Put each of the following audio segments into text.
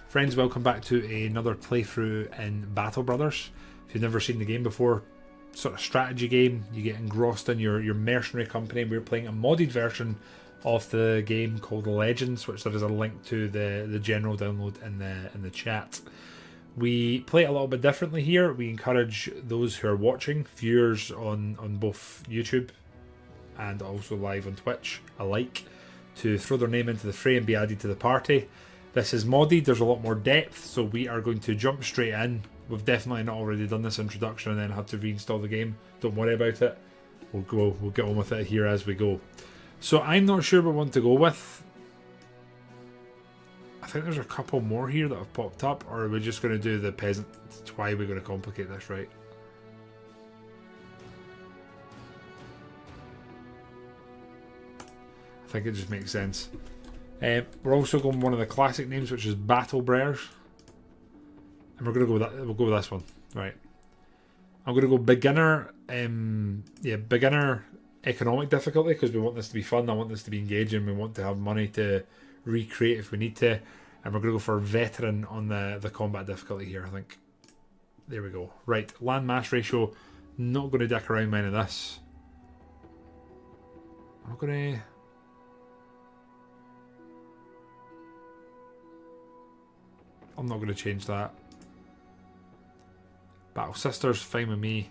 Friends, welcome back to another playthrough in Battle Brothers. If you've never seen the game before, sort of strategy game, you get engrossed in your mercenary company. We're playing a modded version of the game called Legends, which there is a link to the general download in the chat. We play it a little bit differently here. We encourage those who are watching, viewers on both YouTube and also live on Twitch alike, to throw their name into the fray and be added to the party. This is modded, there's a lot more depth, so we are going to jump straight in. We've definitely not already done this introduction and then had to reinstall the game. Don't worry about it. We'll get on with it here as we go. So I'm not sure what we want to go with. I think there's a couple more here that have popped up, or are we just going to do the peasant? Why are we going to complicate this, right? I think it just makes sense. We're also going one of the classic names, which is Battle Brears, and we're going to go with that. We'll go with this one, right? I'm going to go beginner. Beginner economic difficulty, because we want this to be fun. I want this to be engaging. We want to have money to recreate if we need to, and we're going to go for veteran on the combat difficulty here. I think. There we go. Right, land mass ratio. Not going to dick around mine of this. I'm not going to. I'm not going to change that. Battle Sisters, fine with me.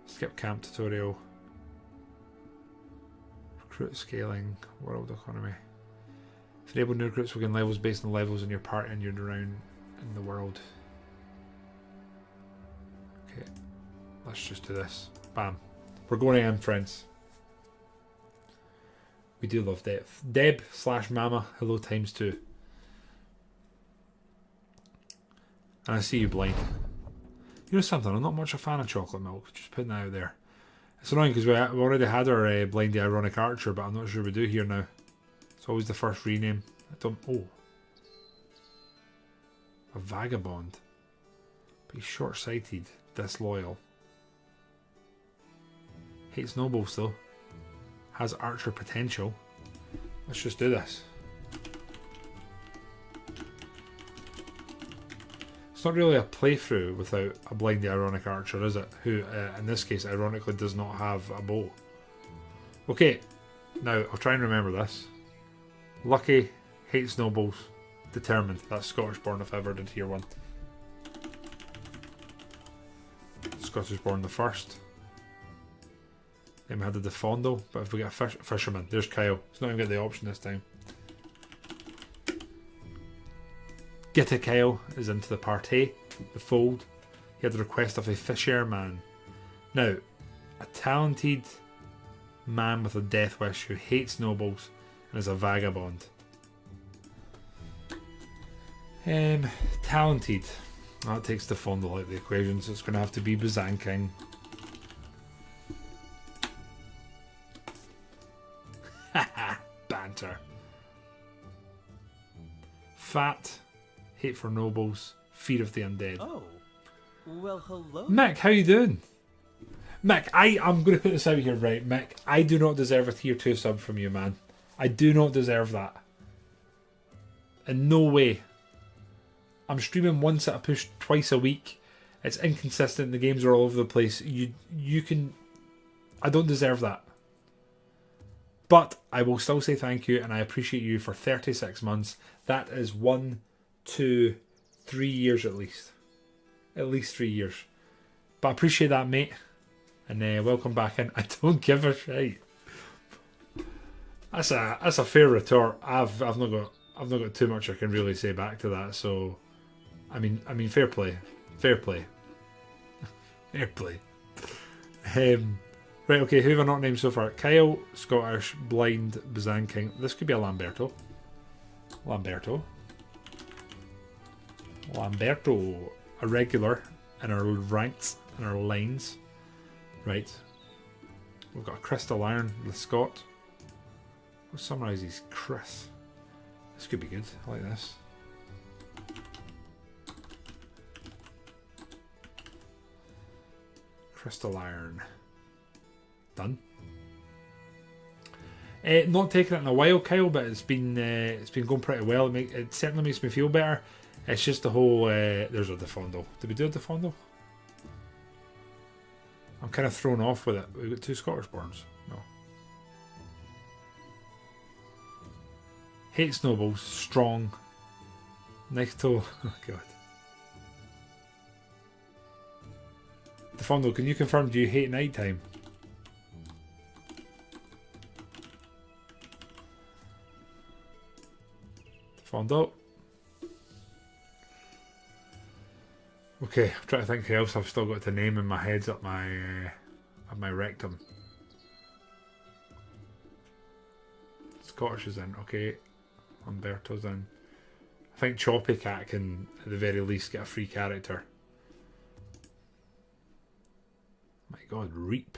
Skip camp tutorial. Recruit scaling. World economy. If you're able new recruits, we gain levels based on the levels in your party and you're around in the world. Okay. Let's just do this. Bam. We're going in, friends. We do love depth. Deb/Mama, hello ×2. And I see you blind. You know something, I'm not much a fan of chocolate milk. Just putting that out there. It's annoying because we already had our blindy ironic archer, but I'm not sure we do here now. It's always the first rename. I don't. Oh. A vagabond. But he's short-sighted. Disloyal. Hates nobles though. Has archer potential. Let's just do this. It's not really a playthrough without a blindy ironic archer, is it? Who, in this case, ironically does not have a bow. Okay, now I'll try and remember this. Lucky, hates nobles, determined. That's Scottish born if I ever did hear one. Scottish born the first. Then we had the Defondo, but if we get a fisherman, there's Kyle. He's not even got the option this time. Gitta Kyle is into the party, the fold. He had the request of a fisherman. Now, a talented man with a death wish who hates nobles and is a vagabond. Talented. That takes the fondle out of the equation, so it's going to have to be Bazan King. Haha, banter. Fat. Hate for nobles, fear of the undead. Oh, well, hello. Mick, how you doing? Mick, I'm going to put this out here, right? Mick, I do not deserve a tier 2 sub from you, man. I do not deserve that. In no way. I'm streaming once at a push twice a week. It's inconsistent. The games are all over the place. You can. I don't deserve that. But I will still say thank you, and I appreciate you for 36 months. That is 1, 2, 3 years at least. At least 3 years. But I appreciate that, mate. And welcome back in. I don't give a shit. That's a fair retort. I've not got too much I can really say back to that. So, I mean, fair play, fair play, fair play. Right, okay. Who have I not named so far? Kyle, Scottish, blind, Bazan King. This could be a Lamberto. Lamberto, a regular in our ranks and our lines. Right. We've got a Crystal Iron, the Scot. We'll summarise these. Chris. This could be good. I like this. Crystal Iron. Done. Not taking it in a while, Kyle, but it's been going pretty well. It certainly makes me feel better. It's just the whole, there's a Defondo. Did we do a Defondo? I'm kind of thrown off with it. We've got 2 Scottish Borns. No. Hate snowballs. Strong. Nighto. Oh god. Defondo, can you confirm, do you hate nighttime? Defondo. Okay, I'm trying to think who else I've still got to name in my head's up my rectum. Scottish is in, okay. Umberto's in. I think Choppy Cat can, at the very least, get a free character. My god, Reap.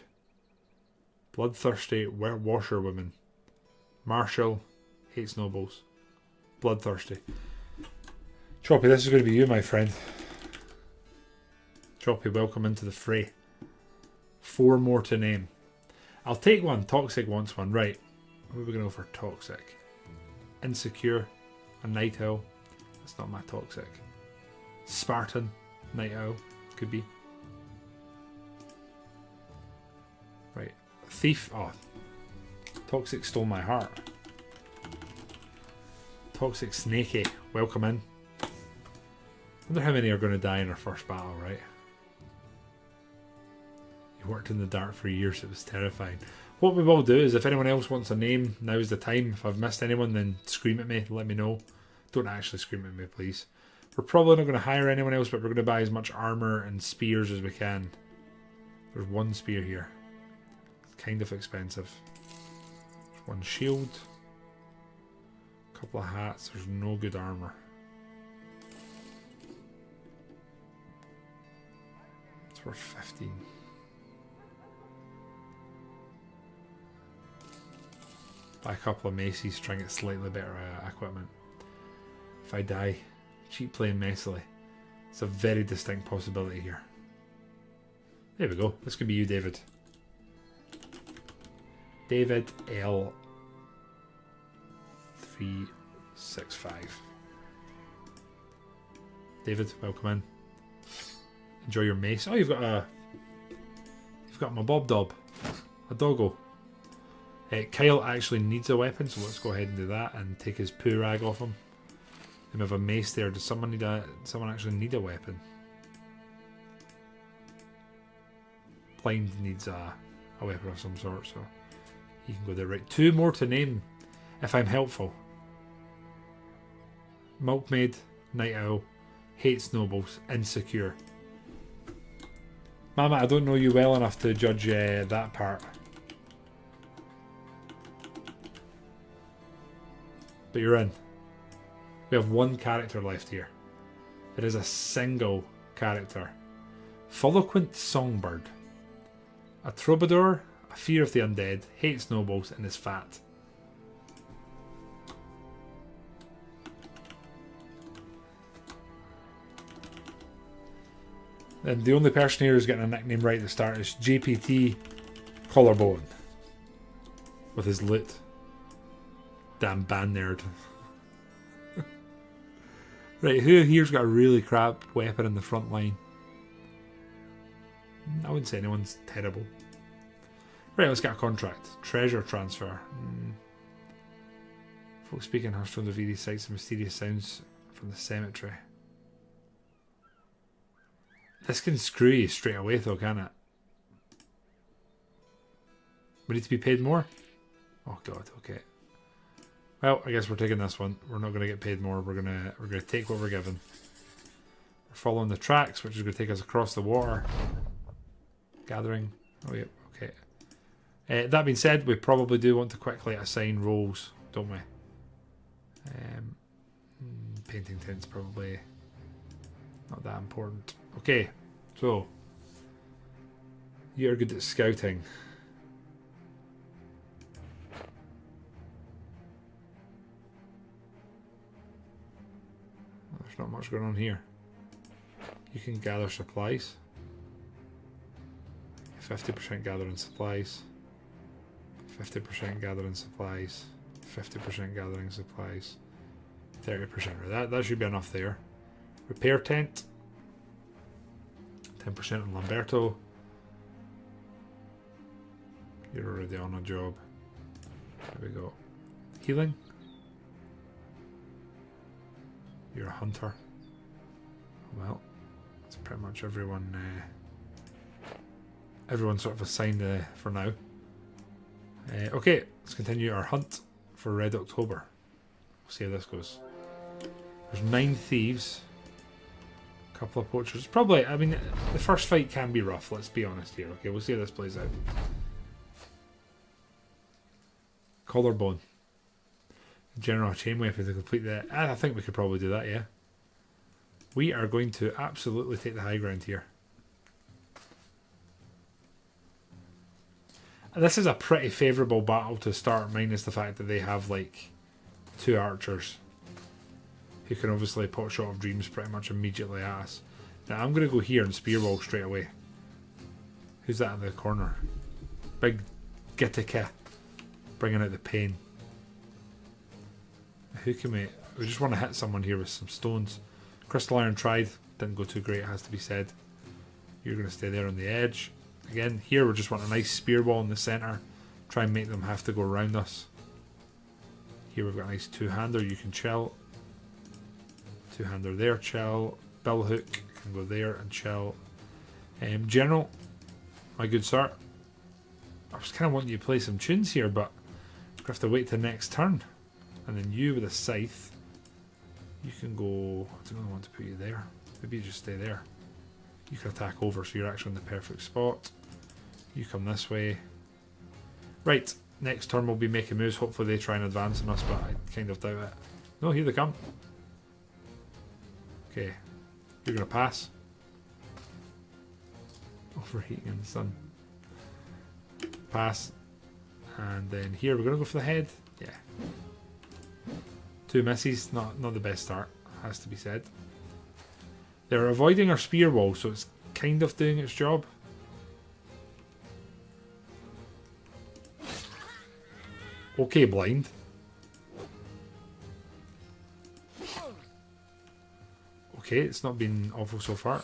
Bloodthirsty Washerwoman. Marshall hates snowballs. Bloodthirsty. Choppy, this is going to be you, my friend. Choppy, welcome into the fray. 4 more to name. I'll take one. Toxic wants one. Right. Who are we going to go for Toxic? Insecure. A Night Owl. That's not my Toxic. Spartan. Night Owl. Could be. Right. Thief. Oh. Toxic stole my heart. Toxic Snakey. Welcome in. Wonder how many are going to die in our first battle, right? You worked in the dark for years, it was terrifying. What we will do is, if anyone else wants a name, now's the time. If I've missed anyone, then scream at me, let me know. Don't actually scream at me, please. We're probably not going to hire anyone else, but we're going to buy as much armour and spears as we can. There's 1 spear here. It's kind of expensive. There's 1 shield. A couple of hats. There's no good armour. It's worth 15. Buy a couple of maces, try and get slightly better equipment. If I die, cheap playing messily. It's a very distinct possibility here. There we go. This could be you, David. David L. 365. David, welcome in. Enjoy your mace. Oh, you've got my Bob Dob, a doggo. Kyle actually needs a weapon, so let's go ahead and do that and take his poo rag off him. And we have a mace there. Does someone need someone actually need a weapon? Blind needs a weapon of some sort, so he can go there. Right, 2 more to name, if I'm helpful. Milkmaid, Night Owl, hates snowballs, insecure. Mama, I don't know you well enough to judge that part. But you're in. We have 1 character left here. It is a single character. Foloquent Songbird. A troubadour, a fear of the undead, hates snowballs, and is fat. And the only person here who's getting a nickname right at the start is JPT Collarbone. With his loot. Damn band nerd. Right, who here's got a really crap weapon in the front line? I wouldn't say anyone's terrible. Right, let's get a contract. Treasure transfer. Folks speaking Hearthstone of various sights and mysterious sounds from the cemetery. This can screw you straight away though, can it? We need to be paid more? Oh god, okay. Well, I guess we're taking this one. We're not gonna get paid more, we're gonna take what we're given. We're following the tracks, which is gonna take us across the water. Gathering. Oh yeah, okay. That being said, we probably do want to quickly assign roles, don't we? Painting tent's probably not that important. Okay, so you're good at scouting. There's not much going on here. You can gather supplies. 50% gathering supplies. 50% gathering supplies. 50% gathering supplies. 30%. That should be enough there. Repair tent. 10% on Lamberto. You're already on a job. There we go. Healing. You're a hunter. Well, that's pretty much everyone. Everyone sort of assigned for now. Okay, let's continue our hunt for Red October. We'll see how this goes. There's 9 thieves. A couple of poachers. Probably, I mean, the first fight can be rough, let's be honest here. Okay, we'll see how this plays out. Collarbone. General chain weapon to complete that. I think we could probably do that, yeah. We are going to absolutely take the high ground here. This is a pretty favourable battle to start, minus the fact that they have like 2 archers who can obviously pot shot of dreams pretty much immediately at us. Now I'm going to go here and spearwall straight away. Who's that in the corner? Big Gitika, bringing out the pain. Who can we just want to hit someone here with some stones. Crystal Iron tried, didn't go too great, it has to be said. You're going to stay there on the edge. Again, here we just want a nice spear wall in the centre. Try and make them have to go around us. Here we've got a nice 2-hander, you can chill. 2-hander there, chill. Billhook can go there and chill. General, my good sir. I was kind of wanting you to play some tunes here, but we're going to have to wait till next turn. And then you with a scythe, you can go. I don't really want to put you there. Maybe you just stay there. You can attack over, so you're actually in the perfect spot. You come this way. Right, next turn we'll be making moves. Hopefully they try and advance on us, but I kind of doubt it. No, here they come. Okay, you're going to pass. Overheating in the sun. Pass. And then here we're going to go for the head. Yeah. 2 misses, not the best start, has to be said. They're avoiding our spear wall, so it's kind of doing its job. Okay, blind. Okay, it's not been awful so far.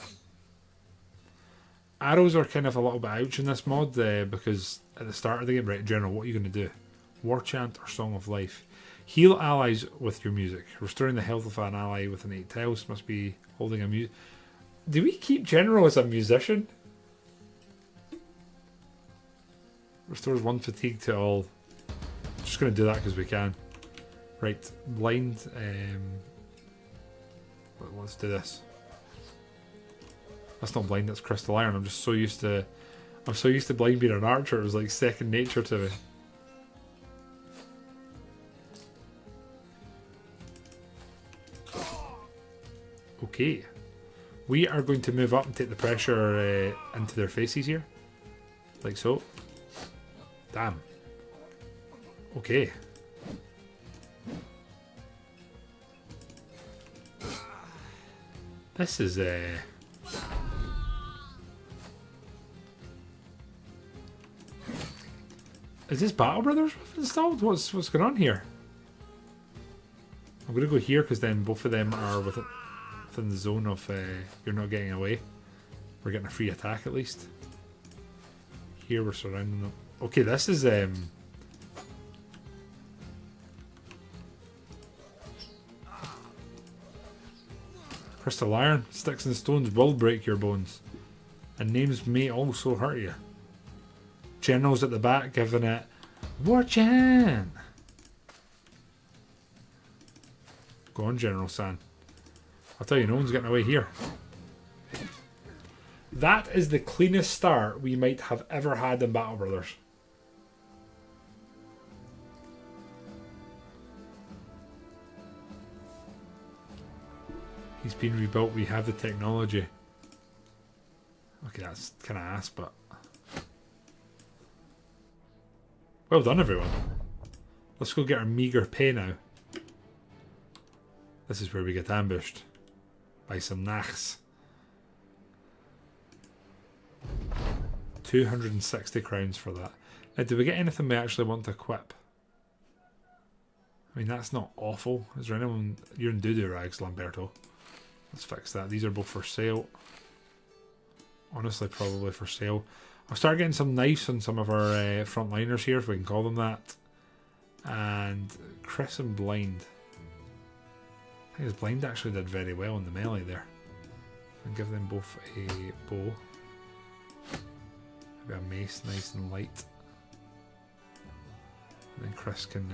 Arrows are kind of a little bit ouch in this mod, because at the start of the game, right, General, what are you going to do? War Chant or Song of Life? Heal allies with your music. Restoring the health of an ally with an 8 tiles. Must be holding a music. Do we keep General as a musician? Restores 1 fatigue to all. Just going to do that because we can. Right, blind. Let's do this. That's not blind. That's crystal iron. I'm so used to blind being an archer. It was like second nature to me. Okay, we are going to move up and take the pressure into their faces here, like so. Damn. Okay. This is Is this Battle Brothers installed? What's going on here? I'm gonna go here because then both of them are within the zone of you're not getting away. We're getting a free attack at least. Here we're surrounding them. Okay, this is Crystal Iron. Sticks and stones will break your bones, and names may also hurt you. Generals at the back giving it War Chant. Go on, General San. I'll tell you, no one's getting away here. That is the cleanest start we might have ever had in Battle Brothers. He's been rebuilt. We have the technology. Okay, that's kind of ass, but well done, everyone. Let's go get our meager pay now. This is where we get ambushed by some Nachs. 260 crowns for that. Now, do we get anything we actually want to equip? I mean, that's not awful. Is there anyone... You're in doo-doo rags, Lamberto. Let's fix that. These are both for sale. Honestly, probably for sale. I'll start getting some knives on some of our frontliners here, if we can call them that. And Chris and Blind. I think his Blind actually did very well in the melee there. And give them both a bow. Maybe a mace, nice and light. And then Chris can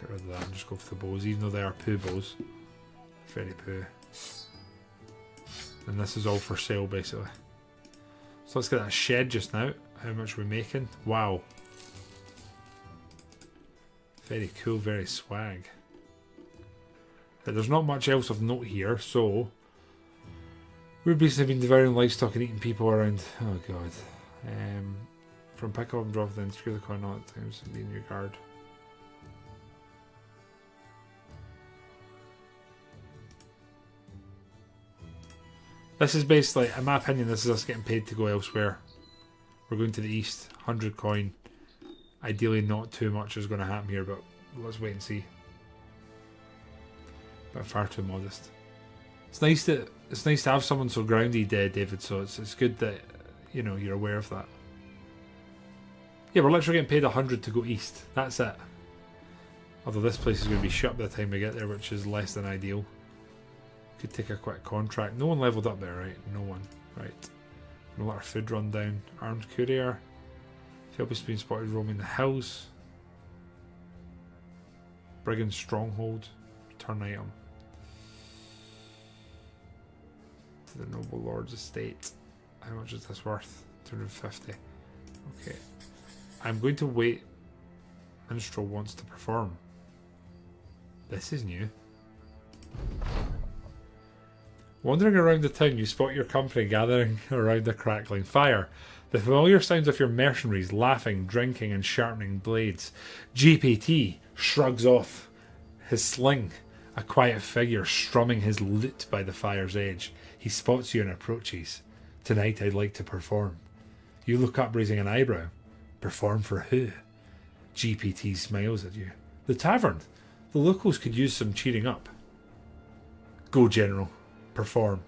get rid of that and just go for the bows, even though they are poo bows. Very poo. And this is all for sale, basically. So let's get that shed just now. How much are we making? Wow. Very cool, very swag. But there's not much else of note here, so we've basically been devouring livestock and eating people around. Oh god. From pick up and drop, then screw the coin all at times and be in your guard. This is basically, in my opinion, this is us getting paid to go elsewhere. We're going to the east, 100 coin. Ideally not too much is going to happen here, but let's wait and see. But far too modest. It's nice to have someone so grounded, David, so it's good that, you know, you're aware of that. Yeah, we're literally getting paid 100 to go east. That's it. Although this place is going to be shut by the time we get there, which is less than ideal. Could take a quick contract. No one leveled up there, right? No one. Right. We'll let our food run down. Armed courier. Phelps being spotted roaming the hills. Brigand stronghold. Return item. To the noble lord's estate. How much is this worth? 250. Okay. I'm going to wait. Minstrel wants to perform. This is new. Wandering around the town, you spot your company gathering around a crackling fire. The familiar sounds of your mercenaries laughing, drinking, and sharpening blades. GPT shrugs off his sling, a quiet figure strumming his lute by the fire's edge. He spots you and approaches. Tonight I'd like to perform. You look up, raising an eyebrow. Perform for who? GPT smiles at you. The tavern. The locals could use some cheering up. Go, General. Perform.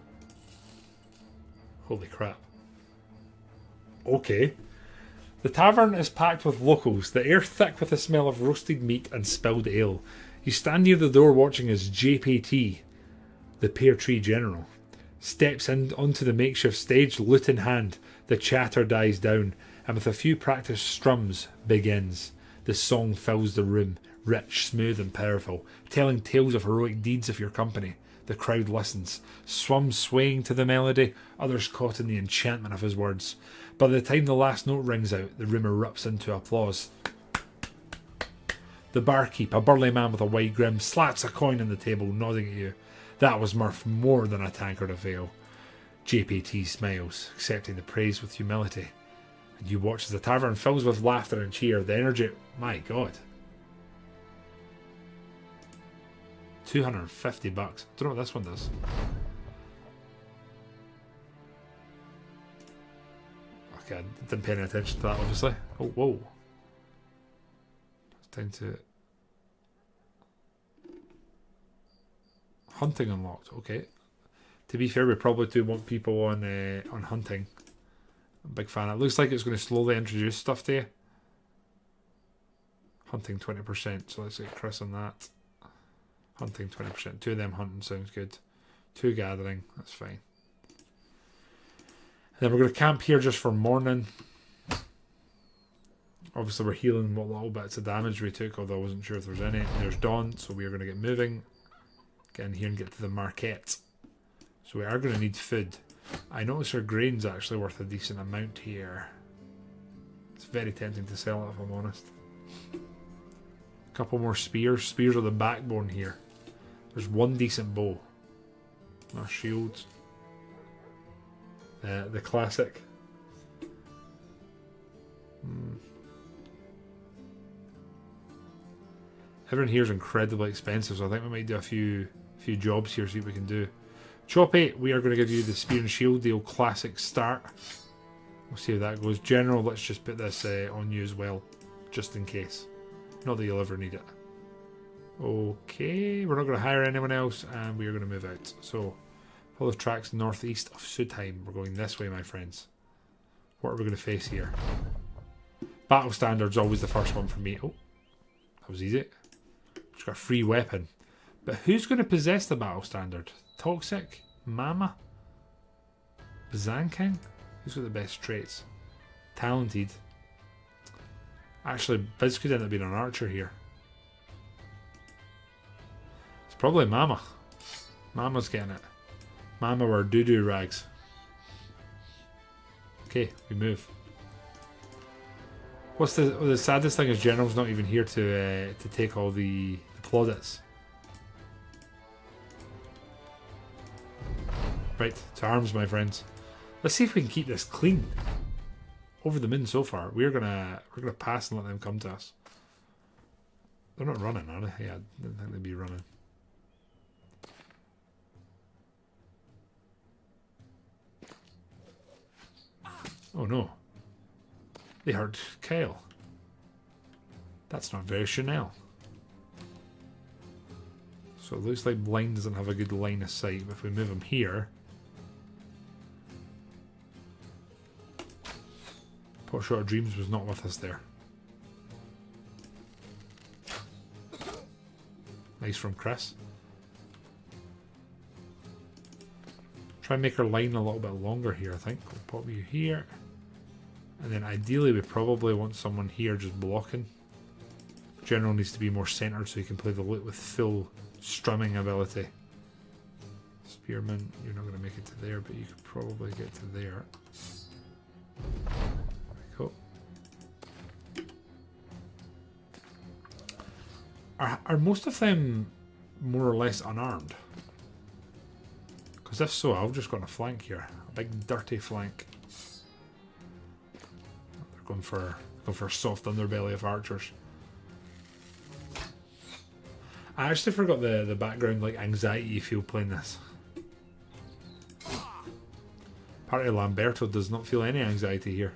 Holy crap. Okay. The tavern is packed with locals, the air thick with the smell of roasted meat and spilled ale. You stand near the door watching as JPT, the Pear Tree General, steps in onto the makeshift stage, lute in hand. The chatter dies down, and with a few practiced strums, begins. The song fills the room, rich, smooth and powerful, telling tales of heroic deeds of your company. The crowd listens, some swaying to the melody, others caught in the enchantment of his words. By the time the last note rings out, the room erupts into applause. The barkeep, a burly man with a wide grin, slaps a coin on the table, nodding at you. That was worth more than a tankard of ale. JPT smiles, accepting the praise with humility. And you watch as the tavern fills with laughter and cheer. The energy... My god. 250 bucks. Don't know what this one does. Okay, I didn't pay any attention to that, obviously. Oh, whoa. It's time to... Hunting unlocked. Okay. To be fair, we probably do want people on hunting. I'm a big fan. It looks like it's going to slowly introduce stuff to you. Hunting 20%. So let's get Chris on that. Hunting 20%. 2 of them hunting sounds good. 2 gathering. That's fine. And then we're going to camp here just for morning. Obviously we're healing what little bits of damage we took, although I wasn't sure if there's any. There's dawn, so we are going to get moving. Get in here and get to the market. So we are going to need food. I notice our grain's actually worth a decent amount here. It's very tempting to sell it if I'm honest. A couple more spears. Spears are the backbone here. There's 1 decent bow. Our shields. The classic. Everyone here is incredibly expensive, so I think we might do a few jobs here, see what we can do. Choppy, we are going to give you the spear and shield deal classic start. We'll see how that goes. General, let's just put this on you as well, just in case. Not that you'll ever need it. Okay, we're not going to hire anyone else, and we are going to move out. So, follow the tracks northeast of Sudheim. We're going this way, my friends. What are we going to face here? Battle standard's always the first one for me. Oh, that was easy. Just got a free weapon. But who's going to possess the battle standard? Toxic? Mama? Sandkamp? Who's got the best traits? Talented. Actually, Biz could end up being an archer here. It's probably Mama. Mama's getting it. Mama or doo-doo rags. Okay, we move. What's the saddest thing is General's not even here to take all the plaudits. Right, to arms, my friends. Let's see if we can keep this clean. Over the moon so far. We're gonna pass and let them come to us. They're not running, are they? Yeah, I didn't think they'd be running. Oh no. They heard Kale. That's not very Chanel. So it looks like Blind doesn't have a good line of sight, but if we move him here. Potshot of Dreams was not with us there. Nice from Chris. Try and make our line a little bit longer here, I think. We'll pop you here. And then ideally we probably want someone here just blocking. General needs to be more centered so he can play the lute with full strumming ability. Spearman, you're not going to make it to there, but you could probably get to there. Cool. Are most of them more or less unarmed? Because if so, I've just got a flank here. A big dirty flank. They're going for a soft underbelly of archers. I actually forgot the background like anxiety you feel playing this. Apparently Lamberto does not feel any anxiety here.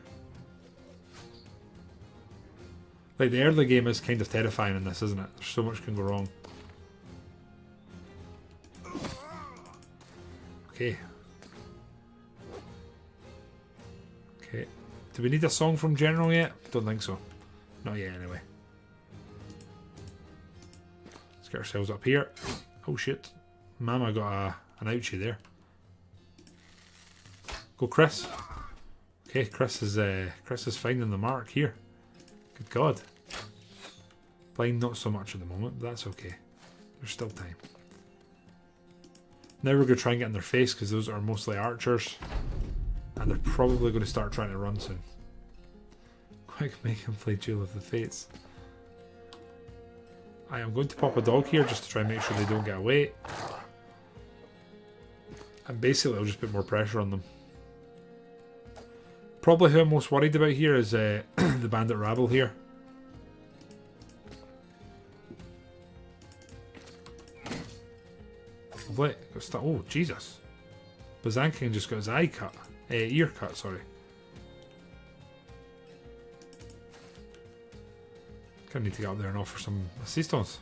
Like the early game is kind of terrifying in this, isn't it? There's so much can go wrong. Okay. Okay. Do we need a song from General yet? Don't think so. Not yet anyway. Let's get ourselves up here. Oh shit. Mama got an ouchie there. Go Chris. Okay, Chris is finding the mark here. Good God. Blind not so much at the moment, but that's okay. There's still time. Now we're going to try and get in their face because those are mostly archers. And they're probably going to start trying to run soon. Quick, make him play Duel of the Fates. I am going to pop a dog here just to try and make sure they don't get away. And basically I'll just put more pressure on them. Probably who I'm most worried about here is the bandit rabble here. Lovely. Oh, Jesus. Bazanking just got his eye cut. Ear cut, sorry. Gonna need to get up there and offer some assistance.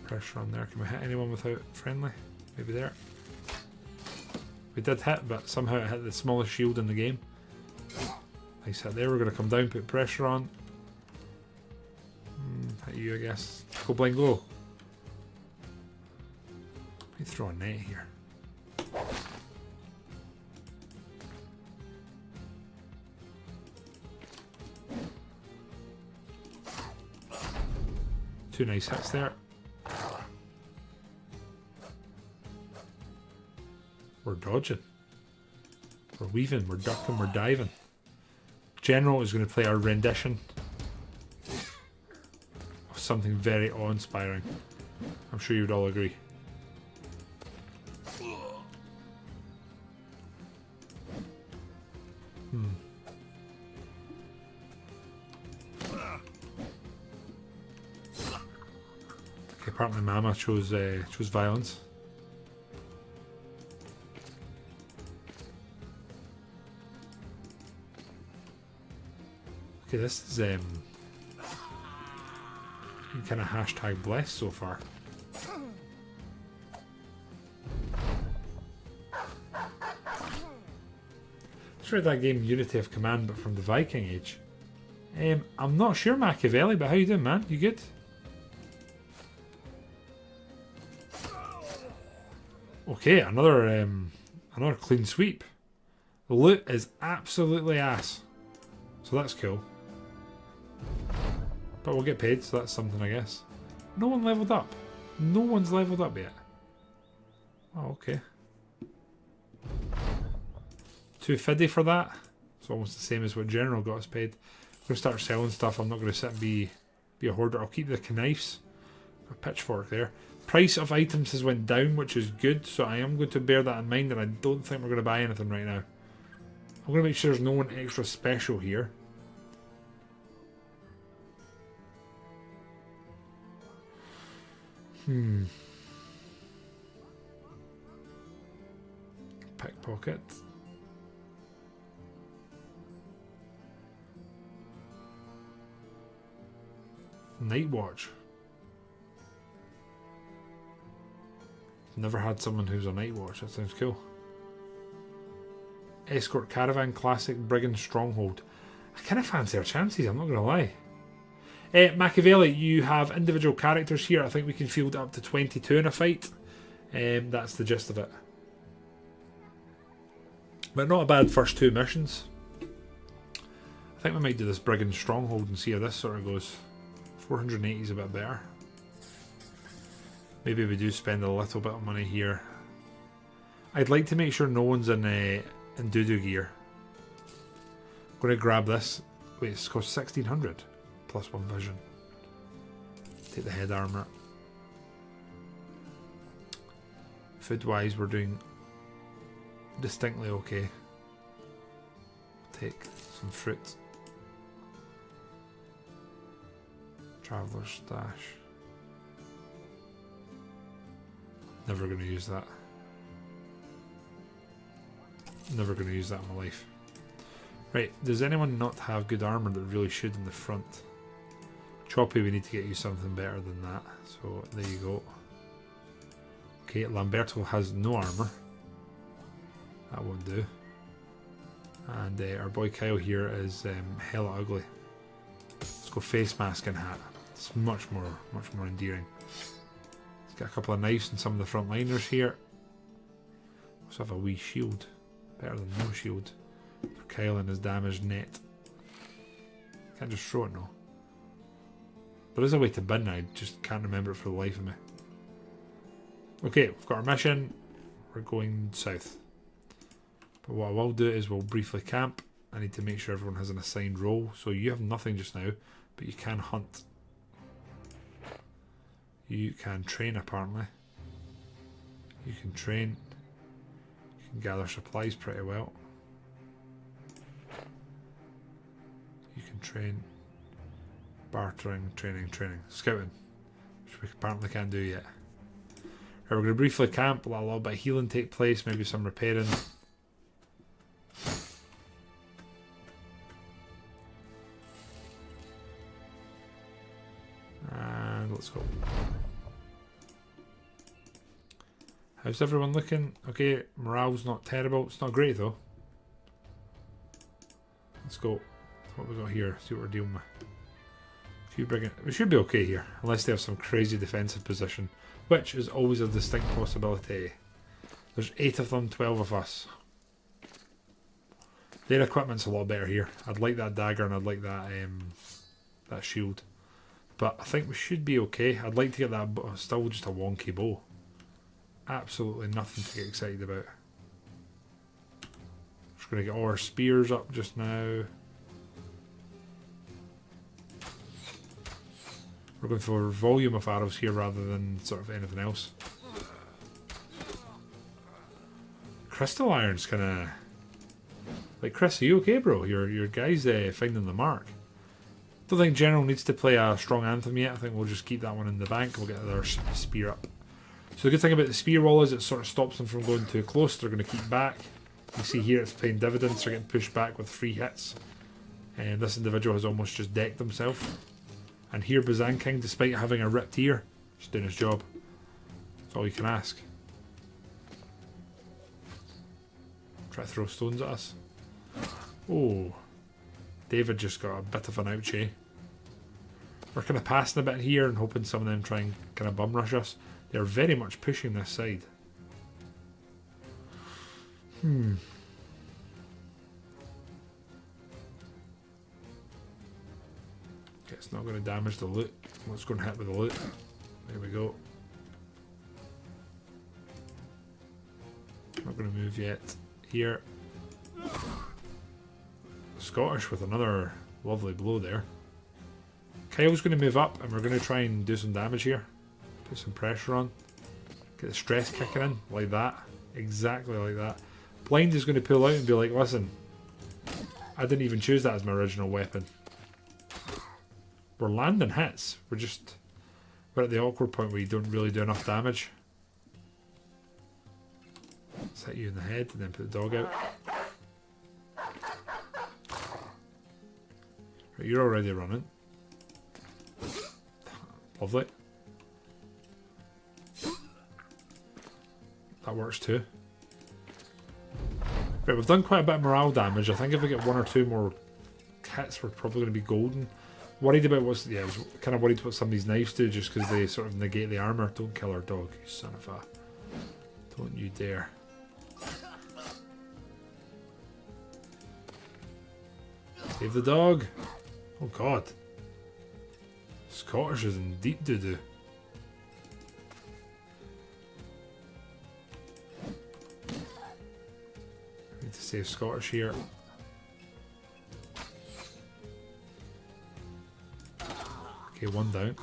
Pressure on there. Can we hit anyone without friendly? Maybe there. We did hit, but somehow it hit the smallest shield in the game. Nice hit there. We're going to come down, put pressure on. Hit you, I guess. Go Blind, go. Let me throw a net here. Two nice hits there. We're dodging. We're weaving. We're ducking. We're diving. General is going to play our rendition of something very awe-inspiring. I'm sure you'd all agree. Okay, apparently Mama chose violence. Okay, this is kind of hashtag blessed so far. Let's read that game Unity of Command, but from the Viking Age. I'm not sure, Machiavelli, but how you doing, man? You good? Okay, another clean sweep. The loot is absolutely ass, so that's cool. But we'll get paid, so that's something, I guess. No one leveled up. No one's leveled up yet. Oh, okay. 250 for that. It's almost the same as what General got us paid. I'm going to start selling stuff. I'm not going to sit and be a hoarder. I'll keep the knives. A pitchfork there. Price of items has went down, which is good, so I am going to bear that in mind, and I don't think we're going to buy anything right now. I'm going to make sure there's no one extra special here. Pickpocket. Night Watch. Never had someone who's a Night Watch. That sounds cool. Escort Caravan Classic Brigand Stronghold. I kind of fancy our chances, I'm not going to lie. Machiavelli, you have individual characters here. I think we can field up to 22 in a fight. That's the gist of it. But not a bad first two missions. I think we might do this Brigand Stronghold and see how this sort of goes. 480 is a bit better. Maybe we do spend a little bit of money here. I'd like to make sure no one's in doo-doo gear. I'm going to grab this. Wait, it's cost 1600 plus 1 vision. Take the head armor. Food wise, we're doing distinctly okay. Take some fruit. Traveler's stash. Never going to use that. Never going to use that in my life. Right, does anyone not have good armor that really should in the front? Choppy, we need to get you something better than that. So there you go. Okay, Lamberto has no armor. That won't do. And our boy Kyle here is hella ugly. Let's go face mask and hat. It's much more endearing. Let's get a couple of knives and some of the frontliners here. Also have a wee shield. Better than no shield. For Kyle and his damaged net. Can't just throw it, no. There is a way to bin, I just can't remember it for the life of me. Okay, we've got our mission. We're going south. But what I will do is we'll briefly camp. I need to make sure everyone has an assigned role. So you have nothing just now, but you can hunt. You can train, apparently. You can train. You can gather supplies pretty well. You can train. Bartering, training. Scouting, which we apparently can't do yet. Right, we're going to briefly camp, let a little bit of healing take place, maybe some repairing. And let's go. How's everyone looking? Okay, morale's not terrible. It's not great though. Let's go. What we got here? See what we're dealing with. We should be okay here, unless they have some crazy defensive position, which is always a distinct possibility. There's 8 of them, 12 of us. Their equipment's a lot better here. I'd like that dagger and I'd like that that shield. But I think we should be okay. I'd like to get that, but still just a wonky bow. Absolutely nothing to get excited about. Just going to get all our spears up just now. We're going for volume of arrows here rather than sort of anything else. Crystal Iron's kind of... Like, Chris, are you okay, bro? Your guy's finding the mark. Don't think General needs to play a strong anthem yet. I think we'll just keep that one in the bank. We'll get our spear up. So the good thing about the spear wall is it sort of stops them from going too close. They're going to keep back. You see here it's paying dividends. They're getting pushed back with 3 hits. And this individual has almost just decked himself. And here Bazan King, despite having a ripped ear, just doing his job. That's all you can ask. Try to throw stones at us. Oh. David just got a bit of an ouchie. We're kind of passing a bit here and hoping some of them try and kind of bum rush us. They're very much pushing this side. Okay, it's not going to damage the loot. Let's go and hit with the loot. There we go. Not going to move yet. Here. Scottish with another lovely blow there. Kyle's going to move up and we're going to try and do some damage here. Put some pressure on. Get the stress kicking in like that. Exactly like that. Blind is going to pull out and be like, listen, I didn't even choose that as my original weapon. We're landing hits. We're at the awkward point where you don't really do enough damage. Let's hit you in the head and then put the dog out. Right, you're already running. Lovely. That works too. Right, we've done quite a bit of morale damage. I think if we get one or two more hits, we're probably going to be golden. Worried about what's... Yeah, I was kind of worried what some of these knives do just because they sort of negate the armour. Don't kill our dog, you son of a... Don't you dare. Save the dog. Oh god. Scottish is in deep doo-doo. Need to save Scottish here. Okay, one down.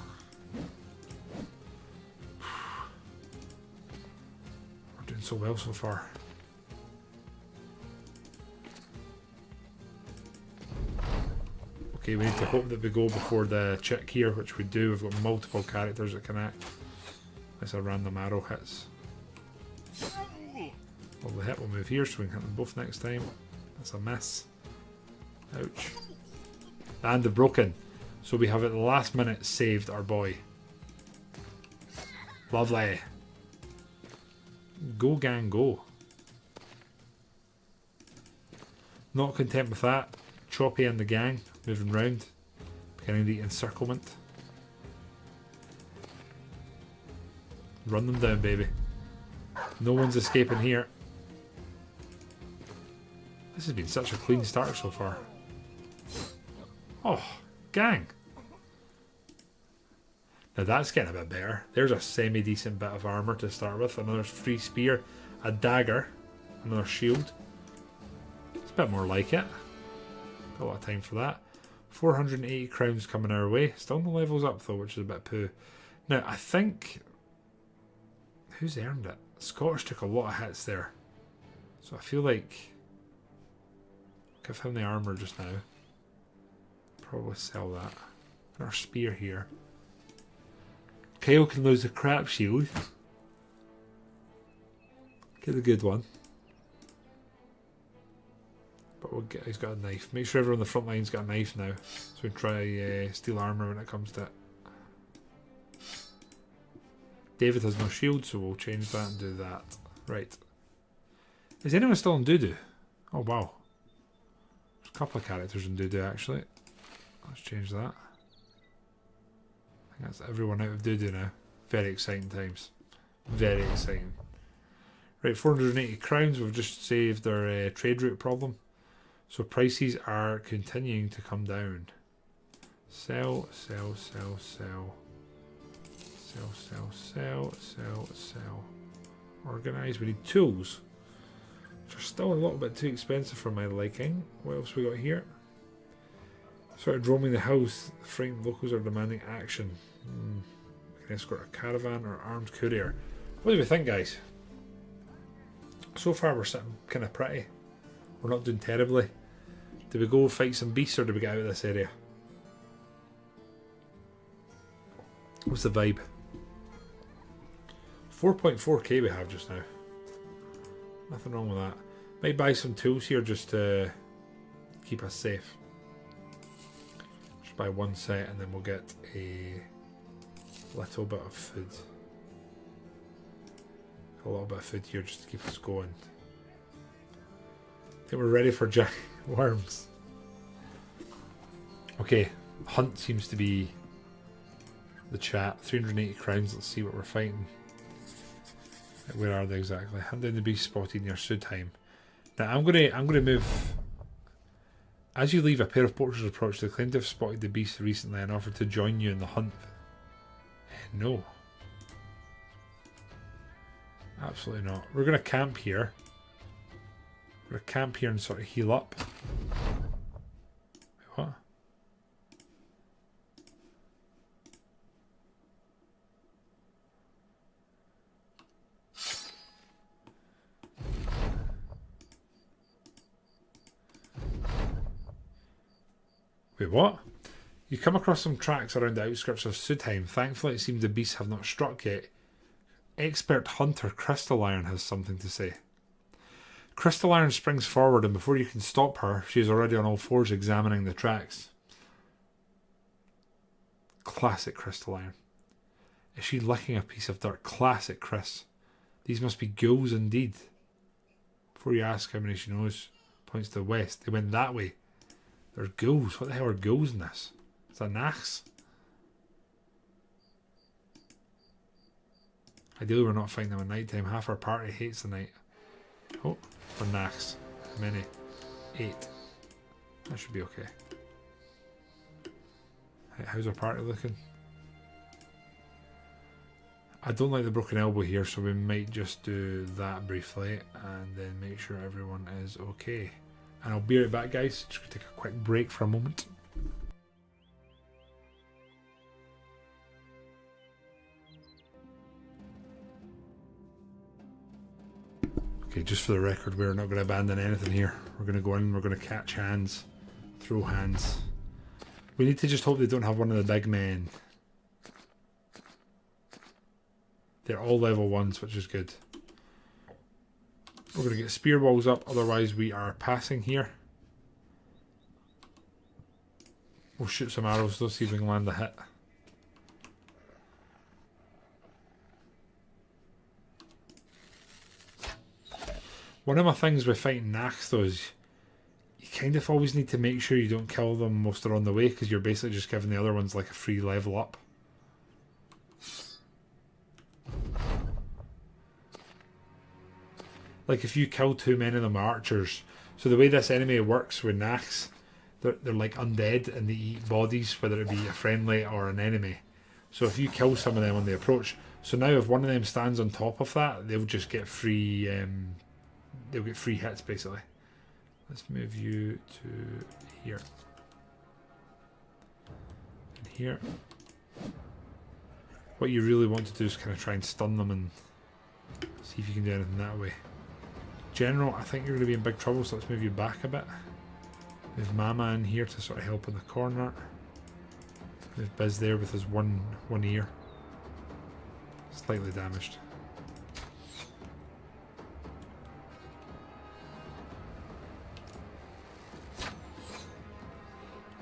We're doing so well so far. Okay, we need to hope that we go before the chick here, which we do. We've got multiple characters that connect. That's a random arrow hits. Well, the hit will move here, so we can hit them both next time. That's a miss. Ouch. And they've broken. So we have at the last minute saved our boy. Lovely. Go gang go. Not content with that. Choppy and the gang moving round. Beginning the encirclement. Run them down, baby. No one's escaping here. This has been such a clean start so far. Oh, gang. Now that's getting a bit better. There's a semi-decent bit of armour to start with. Another free spear, a dagger, another shield. It's a bit more like it. Got a lot of time for that. 480 crowns coming our way. Still no levels up though, which is a bit poo. Now I think... Who's earned it? Scottish took a lot of hits there. So I feel like... Give him the armour just now. Probably sell that. And our spear here. Kyle can lose the crap shield. Get the good one. But we'll get, he's got a knife. Make sure everyone on the front line's got a knife now. So we can try steal armour when it comes to it. David has no shield, so we'll change that and do that. Right. Is anyone still on doo-doo? Oh wow. There's a couple of characters in doo-doo actually. Let's change that. I think that's everyone out of doo-doo now. Very exciting times. Very exciting. Right, 480 crowns. We've just saved our trade route problem. So prices are continuing to come down. Sell, sell, sell, sell. Sell, sell, sell, sell, sell. Organise. We need tools. Which are still a little bit too expensive for my liking. What else we got here? Started roaming the house. Frightened locals are demanding action. We can escort a caravan or armed courier. What do we think, guys? So far we're sitting kind of pretty. We're not doing terribly. Do we go fight some beasts or do we get out of this area? What's the vibe? 4.4k we have just now. Nothing wrong with that. Might buy some tools here just to keep us safe. Just buy one set and then we'll get a little bit of food. A little bit of food here just to keep us going. I think we're ready for giant worms. Okay, hunt seems to be the chat. 380 crowns, let's see what we're fighting. Where are they exactly? Hunt down the beast spotted near Sudheim. Now I'm gonna move. As you leave, a pair of poachers approach. They claim to have spotted the beast recently and offered to join you in the hunt. No. Absolutely not. We're gonna camp here. We're gonna camp here and sort of heal up. What? Wait, what? You come across some tracks around the outskirts of Sudheim. Thankfully, it seems the beasts have not struck yet. Expert hunter Crystal Iron has something to say. Crystal Iron springs forward, and before you can stop her, she is already on all fours examining the tracks. Classic Crystal Iron. Is she licking a piece of dirt? Classic Chris. These must be ghouls indeed. Before you ask how many she knows, points to the west. They went that way. There's ghouls. What the hell are ghouls in this? Is that Nachs? Ideally we're not fighting them at night time. Half our party hates the night. Oh, for Nachs. How many? 8. That should be okay. How's our party looking? I don't like the broken elbow here, so we might just do that briefly and then make sure everyone is okay. And I'll be right back, guys. Just gonna take a quick break for a moment. Okay, just for the record, we're not going to abandon anything here. We're going to go in, we're going to catch hands, throw hands. We need to just hope they don't have one of the big men. They're all level 1s, which is good. We're going to get spear balls up, otherwise we are passing here. We'll shoot some arrows, let's see if we can land a hit. One of my things with fighting Nachs though is you kind of always need to make sure you don't kill them whilst they're on the way, because you're basically just giving the other ones like a free level up. Like if you kill too many of them archers, so the way this enemy works with Nachs, they're like undead and they eat bodies, whether it be a friendly or an enemy. So if you kill some of them on the approach, so now if one of them stands on top of that, they'll just get free. They'll get free hits basically. Let's move you to here. And here. What you really want to do is kind of try and stun them and see if you can do anything that way. General, I think you're going to be in big trouble, so let's move you back a bit. Move Mama in here to sort of help in the corner. Move Biz there with his one ear. Slightly damaged.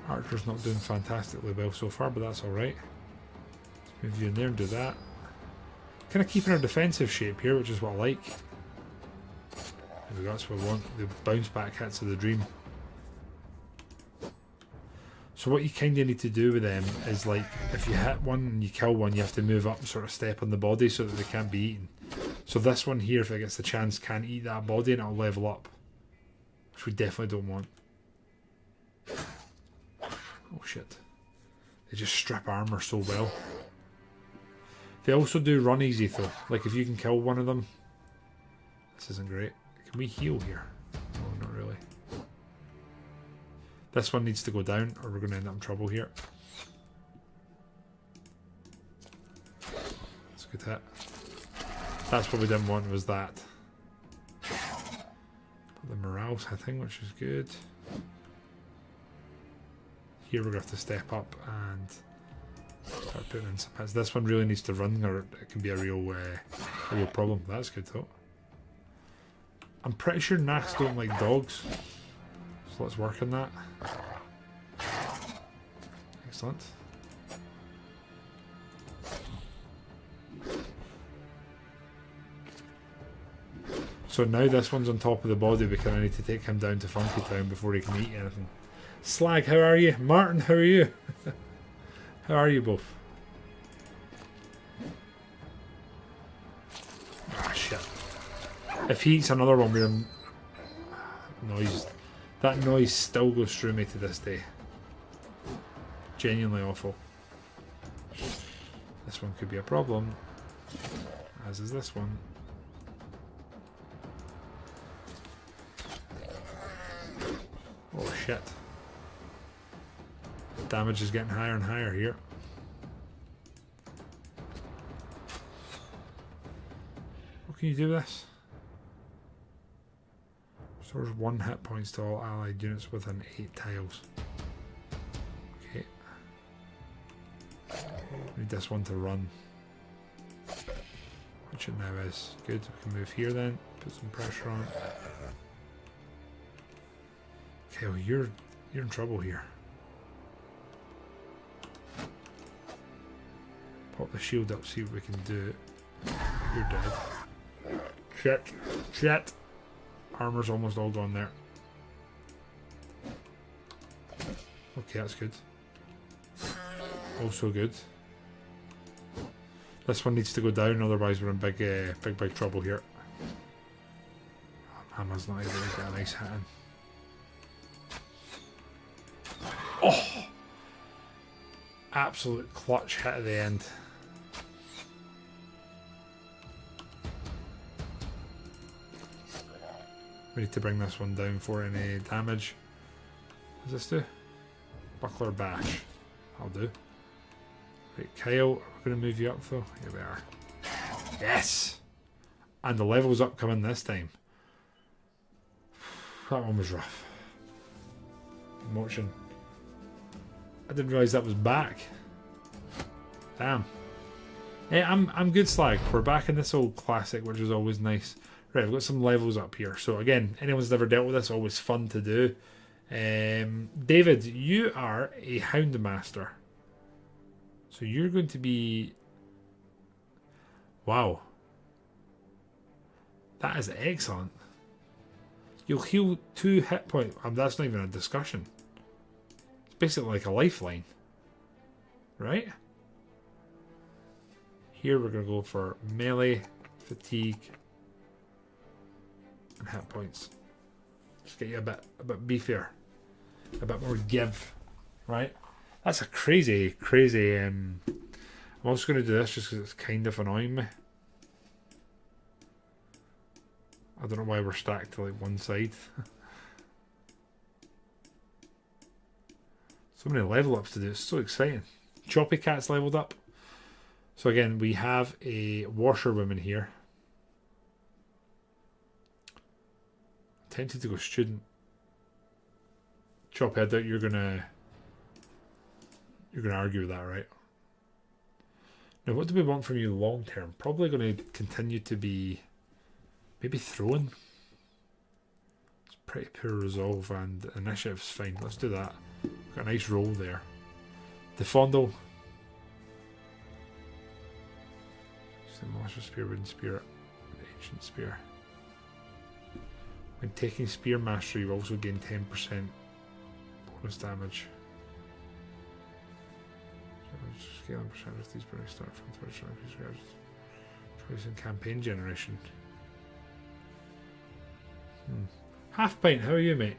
Archer's not doing fantastically well so far, but that's alright. Let's move you in there and do that. Kind of keeping our defensive shape here, which is what I like. Maybe that's what we want, the bounce back hits of the dream. So what you kind of need to do with them is, like, if you hit one and you kill one, you have to move up and sort of step on the body so that they can't be eaten. So this one here, if it gets the chance, can eat that body and it'll level up. Which we definitely don't want. Oh shit. They just strip armor so well. They also do run easy though. Like if you can kill one of them. This isn't great. Can we heal here? No, not really. This one needs to go down or we're going to end up in trouble here. That's a good hit. That's what we didn't want, was that. The morale's hitting, which is good. Here we're going to have to step up and start putting in some hits. This one really needs to run or it can be a real problem. That's good though. I'm pretty sure Nachs don't like dogs. So let's work on that. Excellent. So now this one's on top of the body because I need to take him down to Funky Town before he can eat anything. Slag, how are you? Martin, how are you? How are you both? Ah, shit. If he eats another one, we're in... Noise. That noise still goes through me to this day. Genuinely awful. This one could be a problem. As is this one. Oh shit. Damage is getting higher and higher here. What can you do with this? Restores 1 hit points to all allied units within 8 tiles. Okay. Need this one to run. Which it now is. Good. We can move here then. Put some pressure on. Okay, well you're in trouble here. Pop the shield up, see what we can do. You're dead. Shit. Shit. Armor's almost all gone there. Okay, that's good. Also good. This one needs to go down, otherwise we're in big trouble here. Hammer's not able to get a nice hit in. Oh! Absolute clutch hit at the end. We need to bring this one down for any damage. What does this do? Buckler Bash. I'll do. Right, Kyle, we're going to move you up though. Here we are. Yes! And the level's up coming this time. That one was rough. Emotion. I didn't realise that was back. Damn. Hey, I'm good, Slag. We're back in this old classic, which is always nice. Right, we've got some levels up here. So again, anyone's never dealt with this, always fun to do. David, you are a Houndmaster. So you're going to be... Wow. That is excellent. You'll heal 2 hit points. That's not even a discussion. It's basically like a lifeline. Right? Here we're going to go for melee, fatigue, and hit points. Just get you a bit beefier. A bit more give. Right? That's a crazy... I'm also going to do this just because it's kind of annoying me. I don't know why we're stacked to like one side. So many level ups to do. It's so exciting. Choppy Cat's leveled up. So again, we have a washerwoman here. Tempted to go student. Choppy, I doubt you're gonna argue with that, right? Now, what do we want from you long term? Probably going to continue to be maybe throwing. It's pretty poor resolve and initiative's fine. Let's do that. Got a nice roll there. The Fondle. Monster Spear, Wooden Spear, Ancient Spear. When taking Spear Mastery, you also gain 10% bonus damage. Scaling percentage of these burning start from Twitch and increase choice in campaign generation. Half Pint, how are you, mate?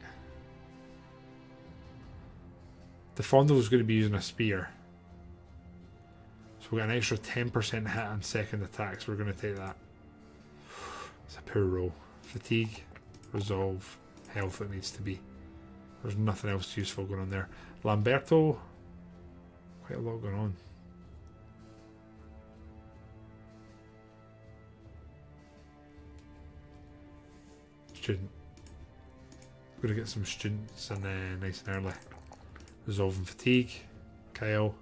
The Fondle is going to be using a spear. So we got an extra 10% hit on second attacks. We're going to take that. It's a poor roll. Fatigue, resolve, health it needs to be. There's nothing else useful going on there. Lamberto, quite a lot going on. Student. We're going to get some students in nice and early. Resolve and fatigue. Kyle.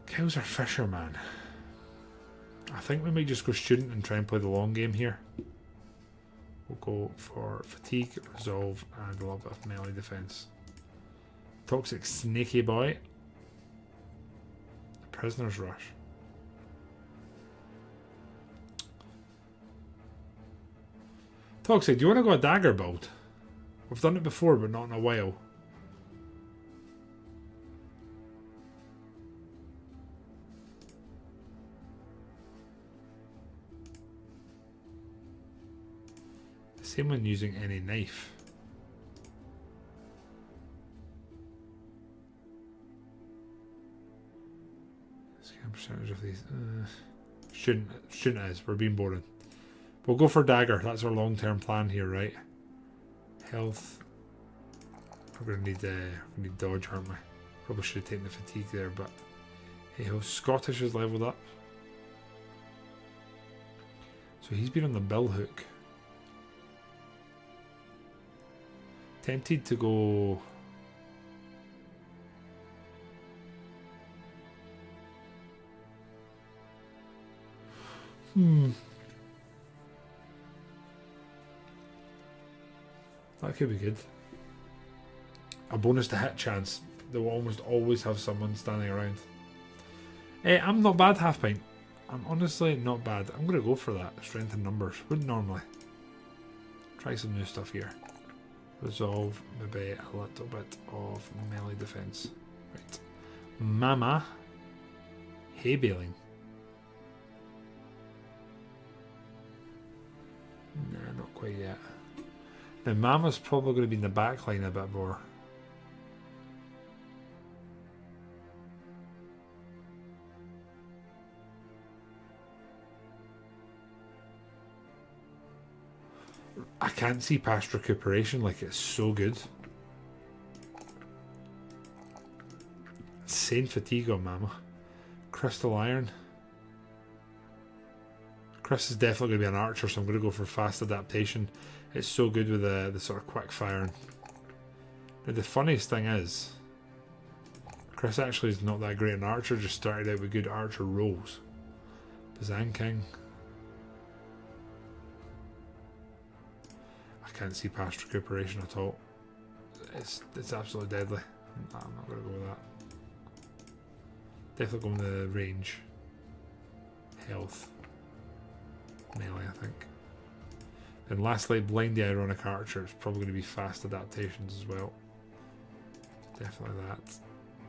Kyle's our fisherman. I think we might just go student and try and play the long game here. We'll go for fatigue, resolve, and a little bit of melee defense. Toxic Snaky Boy. Prisoner's Rush. Toxic, do you want to go a dagger build? We've done it before, but not in a while. Same when using any knife. Scam percentage of these. Shouldn't is. We're being boring. We'll go for dagger. That's our long-term plan here, right? Health. We're gonna need dodge, aren't we? Probably should have taken the fatigue there, but hey ho. Scottish is leveled up. So he's been on the bill hook. Tempted to go. That could be good. A bonus to hit chance. They will almost always have someone standing around. Hey, I'm not bad, half pint. I'm honestly not bad. I'm going to go for that. Strength in numbers. Wouldn't normally. Try some new stuff here. Resolve maybe a little bit of melee defense. Right. Mama. Hay baling. Nah, not quite yet. Now Mama's probably going to be in the back line a bit more. I can't see past recuperation, like it's so good. Insane fatigue on Mama. Crystal Iron. Chris is definitely going to be an archer, so I'm going to go for fast adaptation. It's so good with the sort of quick firing. Now the funniest thing is, Chris actually is not that great an archer, just started out with good archer rolls. Bazan King. I can't see past recuperation at all. It's absolutely deadly. I'm not going to go with that. Definitely going with the range. Health. Melee, I think. And lastly, Blind the Ironic Archer. It's probably going to be fast adaptations as well. Definitely that.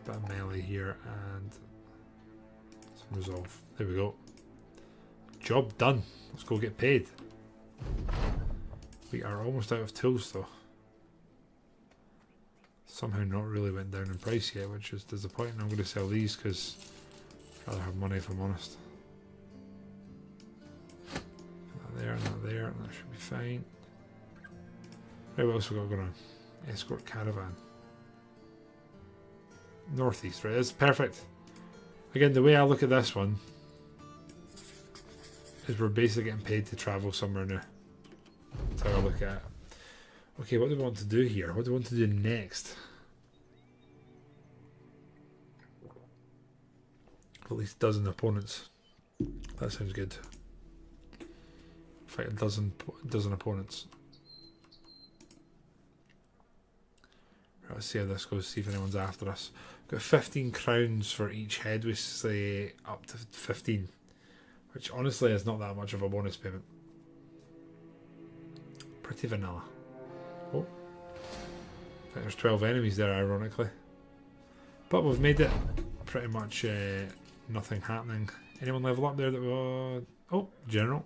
Bit of melee here and some resolve. There we go. Job done. Let's go get paid. We are almost out of tools though. Somehow not really went down in price yet, which is disappointing. I'm going to sell these because I'd rather have money if I'm honest. Not there, that should be fine. Right, what else we got going on? Escort caravan. Northeast, right? That's perfect. Again, the way I look at this one is we're basically getting paid to travel somewhere new. That's how I look at it. Okay, what do we want to do here? What do we want to do next? At least a dozen opponents. That sounds good. Fight a dozen opponents. Right, let's see how this goes, see if anyone's after us. We've got 15 crowns for each head, we say up to 15. Which honestly is not that much of a bonus payment. Pretty vanilla. Oh. I think there's 12 enemies there, ironically. But we've made it pretty much nothing happening. Anyone level up there that we... oh, general.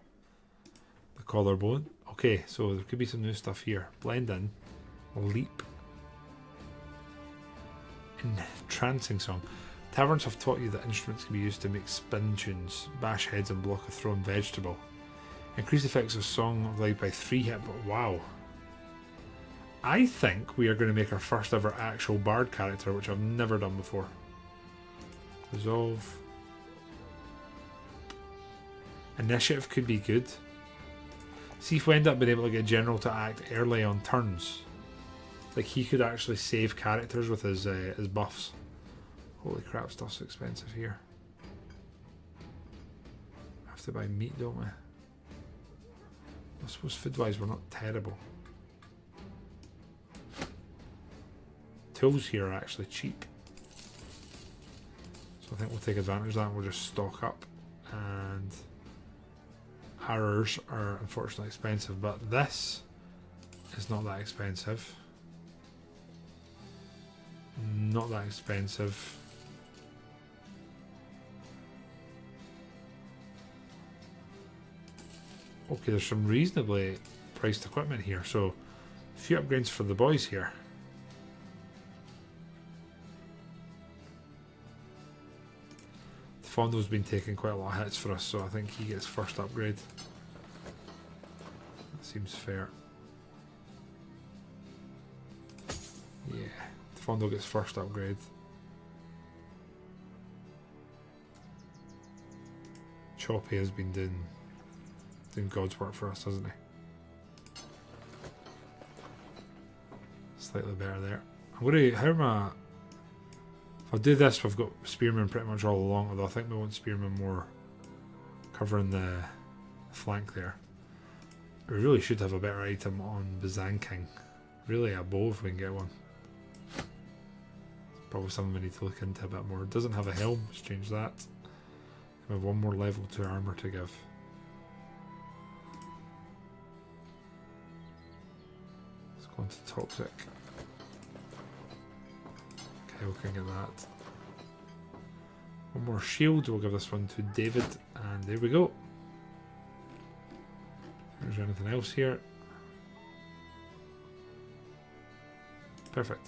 The collarbone. Okay, so there could be some new stuff here. Blend in. Leap. Entrancing song. Taverns have taught you that instruments can be used to make spin tunes, bash heads and block a thrown vegetable. Increase effects of song of life by 3 hit, but wow. I think we are going to make our first ever actual bard character, which I've never done before. Resolve. Initiative could be good. See if we end up being able to get General to act early on turns. Like he could actually save characters with his buffs. Holy crap, stuff's so expensive here. Have to buy meat, don't we? I suppose food wise we're not terrible. tools here are actually cheap. So I think we'll take advantage of that and we'll just stock up. And arrows are unfortunately expensive, but this is not that expensive. Not that expensive. Okay, there's some reasonably priced equipment here, so a few upgrades for the boys here. Fondo's been taking quite a lot of hits for us, so I think he gets first upgrade. That seems fair. Yeah, Fondo gets first upgrade. Choppy has been doing God's work for us, hasn't he? Slightly better there. I'm gonna, how am I? If I do this, we've got spearmen pretty much all along, although I think we want spearmen more covering the flank there. We really should have a better item on Byzanting. Really a bow if we can get one. Probably something we need to look into a bit more. It doesn't have a helm, let's change that. We have one more level 2 armour to give. Let's go into toxic. Okay, we can get that. One more shield, we'll give this one to David, and there we go. Is there anything else here? Perfect.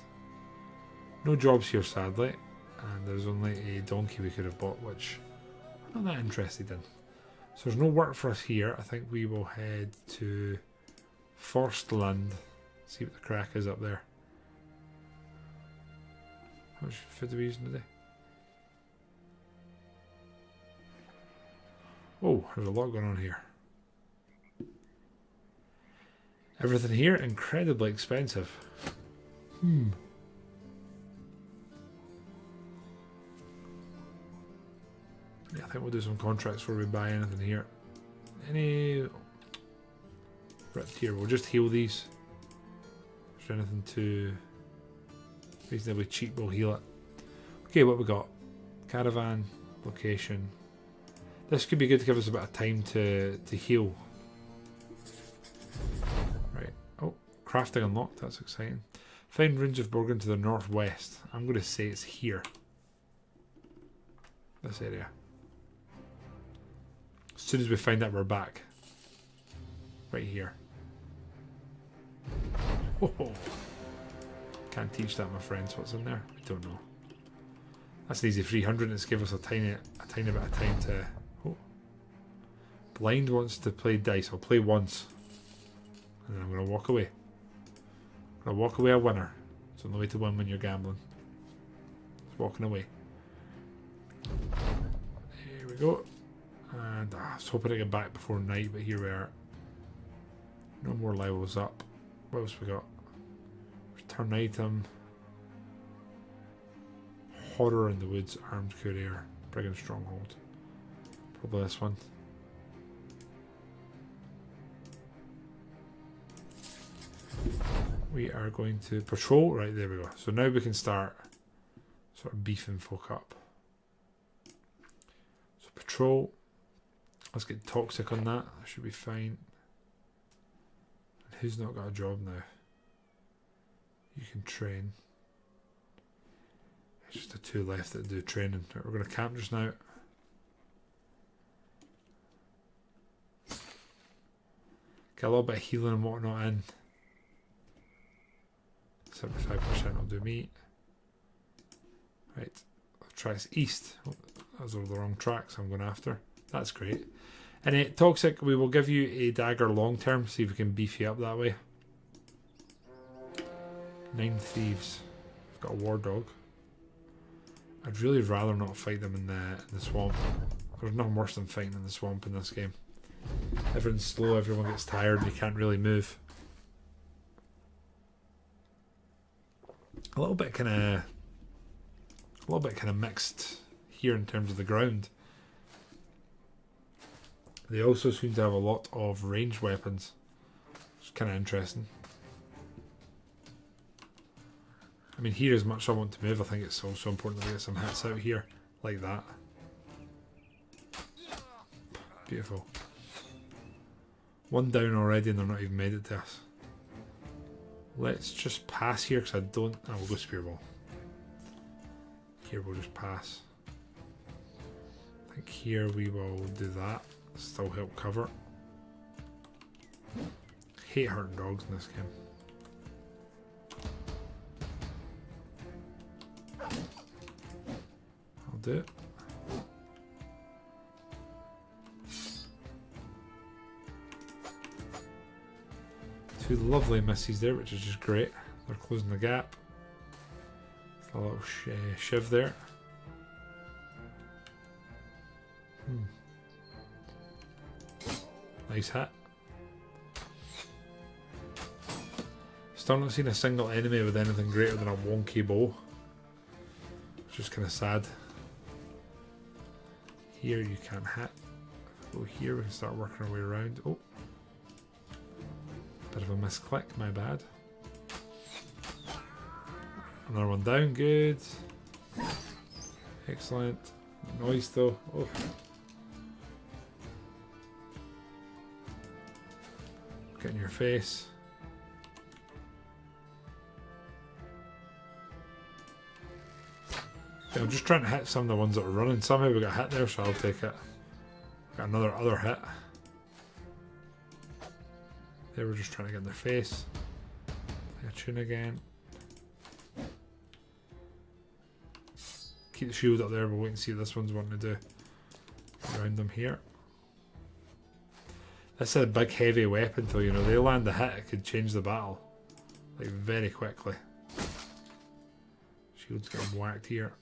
No jobs here sadly, and there's only a donkey we could have bought, which I'm not that interested in. So there's no work for us here. I think we will head to Forstland, see what the crack is up there. How much food are we using today? Oh, there's a lot going on here. Everything here incredibly expensive. Yeah, I think we'll do some contracts before we buy anything here. Any ripped here? We'll just heal these. Is there anything too reasonably cheap? We'll heal it. Okay, what we got? Caravan, location. This could be good to give us a bit of time to heal. Right. Oh, crafting unlocked. That's exciting. Find ruins of Borgen to the northwest. I'm going to say it's here. This area. As soon as we find that, we're back. Right here. Oh, can't teach that, my friends. What's in there? I don't know. That's an easy 300. It's give us a tiny bit of time to. Oh. Blind wants to play dice. I'll play once, and then I'm going to walk away. I'm going to walk away a winner. It's the only way to win when you're gambling. It's walking away. Here we go. And I was hoping to get back before night, but here we are. No more levels up. What else we got? Return item. Horror in the Woods, Armed Courier, Brigand Stronghold. Probably this one. We are going to patrol. Right, there we go. So now we can start sort of beefing folk up. So patrol. Let's get toxic on that. That should be fine. And who's not got a job now? You can train. There's just the 2 left that do training. Right, we're going to camp just now. Get a little bit of healing and whatnot in. 75% will do me. Right. Tracks east. Oh, those are the wrong tracks I'm going after. That's great. And toxic, we will give you a dagger long term. See if we can beef you up that way. 9 thieves. We've got a war dog. I'd really rather not fight them in the swamp. There's nothing worse than fighting in the swamp in this game. Everyone's slow, everyone gets tired, and you can't really move. A little bit kind of mixed here in terms of the ground. They also seem to have a lot of ranged weapons. It's kind of interesting. I mean, here as much as I want to move, I think it's also important to get some hits out here, like that. Beautiful. One down already and they're not even made it to us. Let's just pass here because I don't... Oh, we'll go spear ball. Here we'll just pass. I think here we will do that. Still help cover. Hate hurting dogs in this game. I'll do it. Two lovely misses there, which is just great. They're closing the gap. A little shiv there. Nice hit. Still not seen a single enemy with anything greater than a wonky bow. Which is kind of sad. Here you can't hit. Go here, we can start working our way around. Oh. Bit of a misclick, my bad. Another one down, good. Excellent. Noise though. Oh. Get in your face. Yeah, I'm just trying to hit some of the ones that are running. Somehow we got hit there, so I'll take it. Got another other hit. They were just trying to get in their face. Play a tune again. Keep the shield up there, we'll wait and see what this one's wanting to do. Around them here. This is a big heavy weapon though, you know, they land a hit, it could change the battle. Like very quickly. Shield's getting whacked here.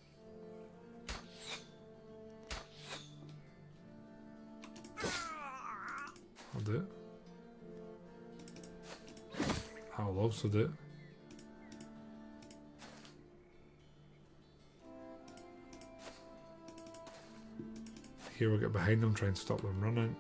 I'll do it. I'll also do it. Here we'll get behind them, try and stop them running.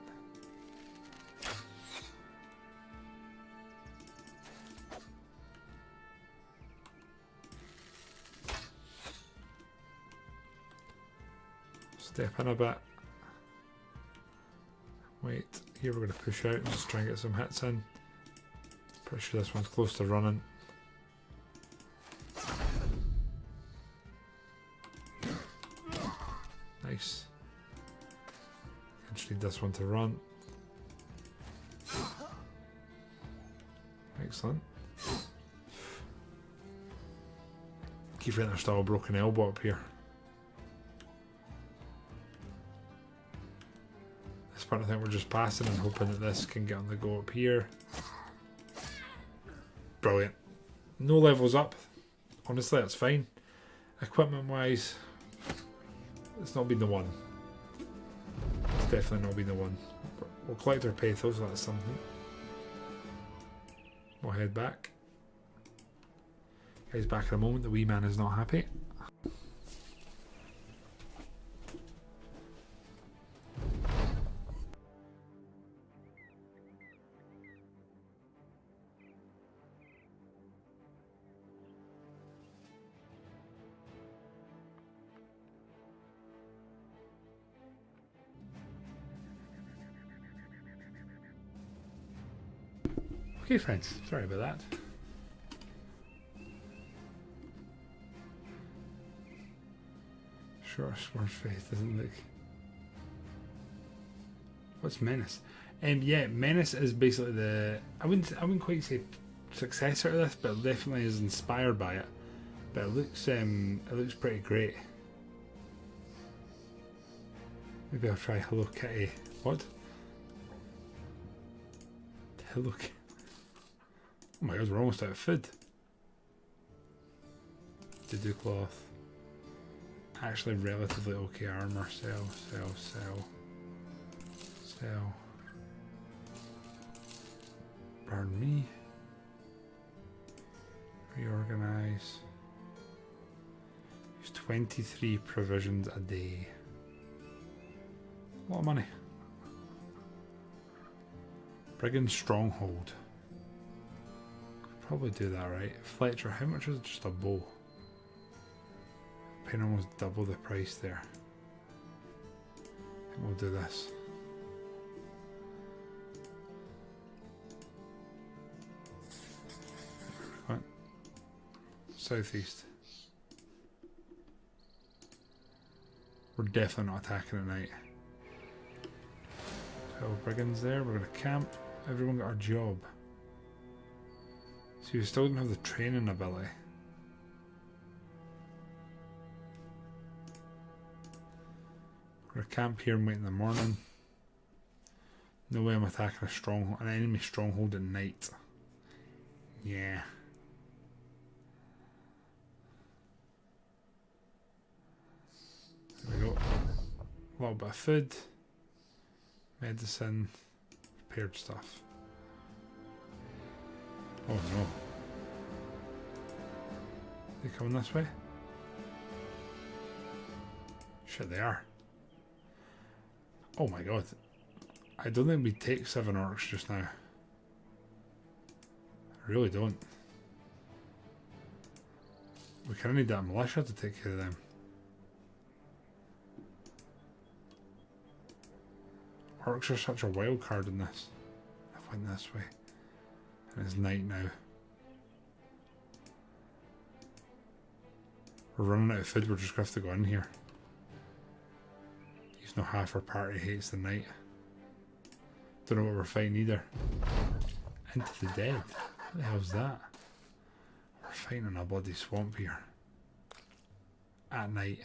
Step in a bit. Wait, here we're going to push out and just try and get some hits in. Pretty sure this one's close to running. Nice. Just need this one to run. Excellent. Keep forgetting there's still a broken elbow up here. This part I think we're just passing and hoping that this can get on the go up here. Brilliant. No levels up. Honestly, that's fine. Equipment wise, it's not been the one. It's definitely not been the one. But we'll collect our pathos, so that's something. We'll head back. Guys, back in a moment. The wee man is not happy. Okay, friends, sorry about that. Sure, Swarm's face doesn't look. What's Menace? Yeah, Menace is basically the I wouldn't quite say successor to this, but it definitely is inspired by it. But it looks pretty great. Maybe I'll try Hello Kitty. What? Hello Kitty. Oh my god, we're almost out of food. Doo cloth. Actually relatively okay armor. Sell. Burn me. Reorganize. Use 23 provisions a day. A lot of money. Brigand Stronghold. Probably do that, right? Fletcher, how much is it? Just a bow? paying almost double the price there. I think we'll do this. What? Southeast. We're definitely not attacking at night. 12 brigands there. We're going to camp. Everyone got our job. So you still don't have the training ability. We're going to camp here and wait in the morning. No way I'm attacking a stronghold, an enemy stronghold at night. Yeah. There we go. A little bit of food. Medicine. Prepared stuff. Oh no. They coming this way? Shit, they are. Oh my god. I don't think we take 7 orcs just now. I really don't. We kind of need that militia to take care of them. Orcs are such a wild card in this. I went this way. And it's night now. We're running out of food, we're just going to have to go in here. Even though half our party hates the night. Don't know what we're fighting either. Into the Dead. What the hell's that? We're fighting in a bloody swamp here. At night.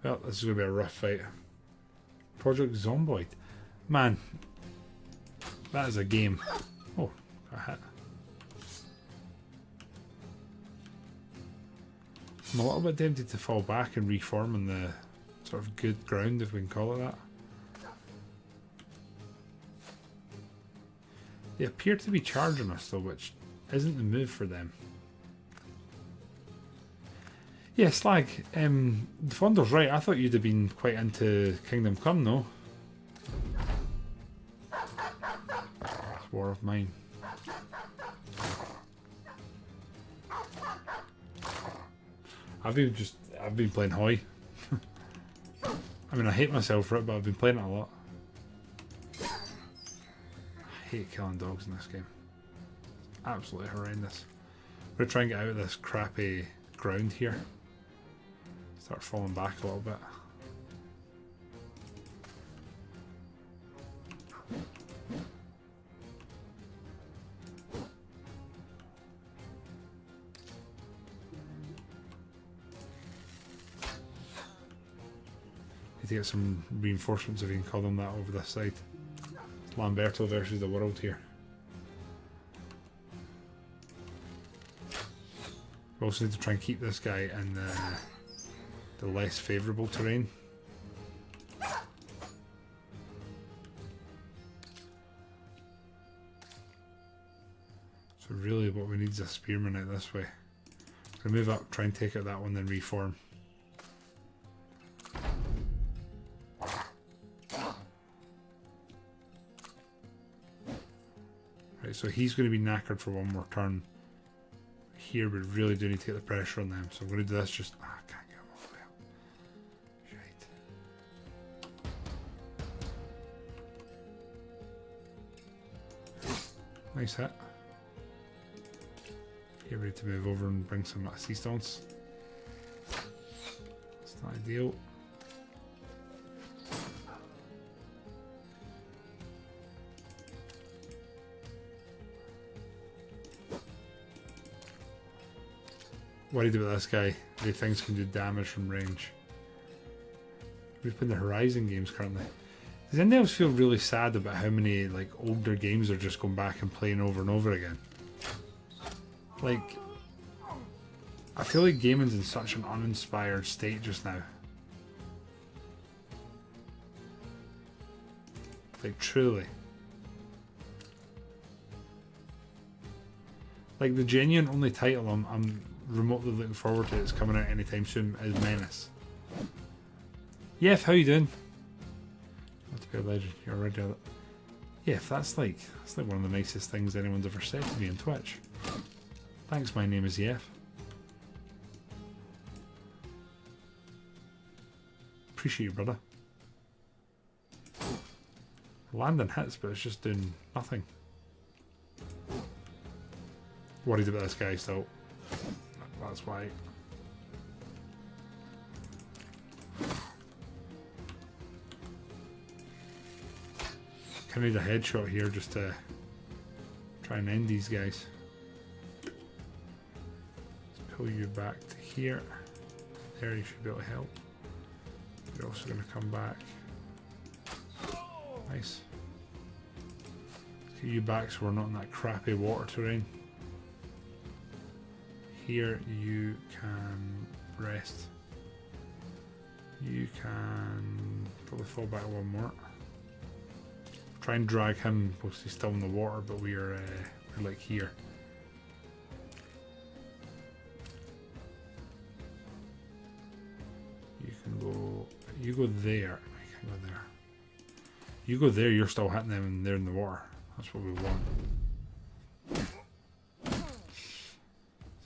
Well, this is going to be a rough fight. Project Zomboid. Man. That is a game. Oh, got a hit. I'm a little bit tempted to fall back and reform on the sort of good ground, if we can call it that. They appear to be charging us though, which isn't the move for them. Yeah, Slag, the Fonder's right. I thought you'd have been quite into Kingdom Come, though. It's War of Mine. I've been playing Hoi. I mean, I hate myself for it, but I've been playing it a lot. I hate killing dogs in this game. Absolutely horrendous. I'm going to try and get out of this crappy ground here. Start falling back a little bit. Need to get some reinforcements, if you can call them that, over this side. It's Lamberto versus the world here. We also need to try and keep this guy in the less favourable terrain. So really what we need is a spearman out this way. We'll move up, try and take out that one, then reform. Right, so he's going to be knackered for one more turn. Here we really do need to get the pressure on them, so I'm going to do this just... I can't get him all the way up. Shite. Nice hit. Here we need to move over and bring some sea stones. It's not ideal. Worried about this guy. He thinks can do damage from range. We've been the Horizon games currently. Does anyone else feel really sad about how many like older games are just going back and playing over and over again? Like, I feel like gaming's in such an uninspired state just now. Like, truly. Like, the genuine only title I'm remotely looking forward to that's coming out anytime soon is Menace. Yef, how you doing? Want to be a legend? You're already Yeah, if that's like one of the nicest things anyone's ever said to me on Twitch. Thanks, my name is Yef. Appreciate you, brother. Landing hits, but it's just doing nothing. Worried about this guy still. That's why. Kind of need a headshot here just to try and end these guys. Let's pull you back to here. There, you should be able to help. You're also going to come back. Nice. Let's get you back so we're not in that crappy water terrain. Here you can rest. You can probably fall back one more. Try and drag him whilst he's still in the water, but we're like here. You can go. You go there. I can go there. You go there. You're still hitting them, and they're in the water. That's what we want.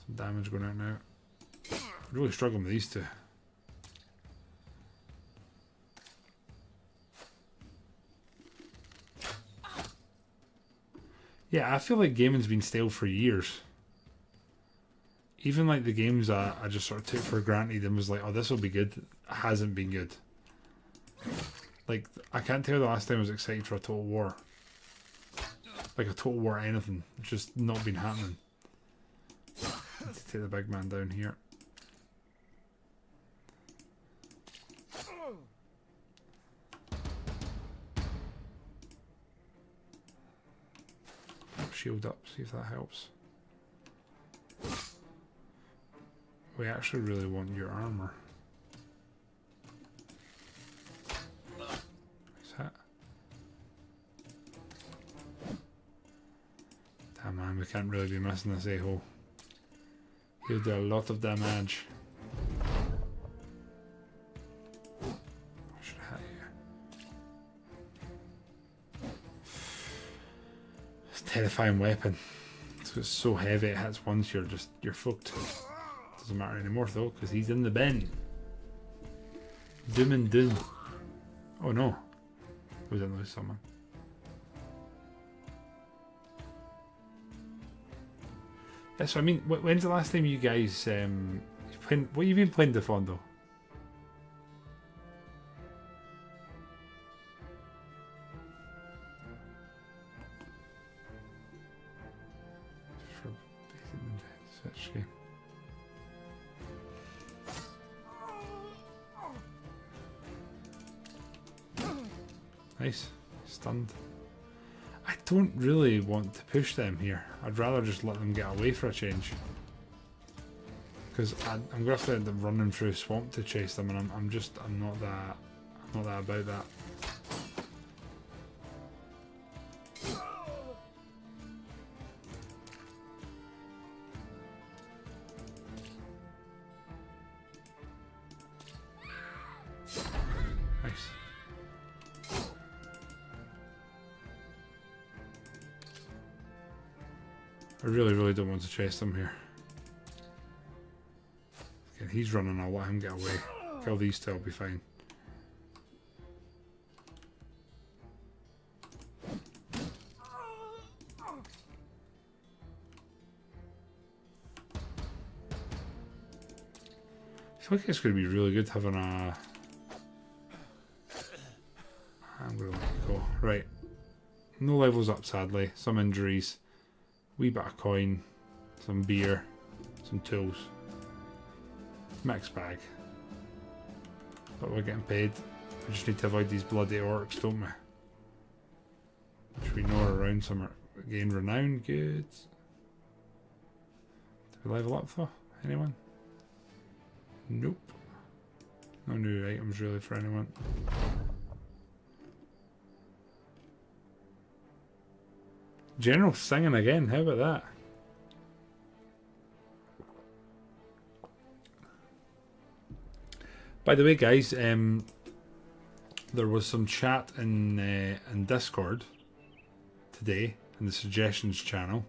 Some damage going out now. I'm really struggling with these two. Yeah, I feel like gaming's been stale for years. Even like the games I just sort of took for granted and was like, oh, this will be good, hasn't been good. Like, I can't tell the last time I was excited for a Total War. Like a Total War anything. It's just not been happening. Let's take the big man down here. Shield up, see if that helps. We actually really want your armor. Nice hit. Damn man, we can't really be missing this a-hole. He'll do a lot of damage. Terrifying weapon. It's so heavy it hits once, you're fucked. Doesn't matter anymore though, because he's in the bin. Doom and doom. Oh no. We didn't lose someone. Yeah, so I mean, when's the last time you guys playing, what have you been playing Defondo? Nice. Stunned. I don't really want to push them here. I'd rather just let them get away for a change. Because I'm going to have to end up running through swamp to chase them, and I'm not that about that. I really don't want to chase them here. Again, he's running, I'll let him get away. Kill these two, I'll be fine. I feel like it's going to be really good having a... I'm going to let it go. Right. No levels up, sadly. Some injuries. Wee bit of coin, some beer, some tools. Mixed bag. But we're getting paid. We just need to avoid these bloody orcs, don't we? Which we know are around somewhere. Gain renown, good. Did we level up though? Anyone? Nope. No new items really for anyone. General singing again, how about that? By the way guys, there was some chat in Discord today in the suggestions channel,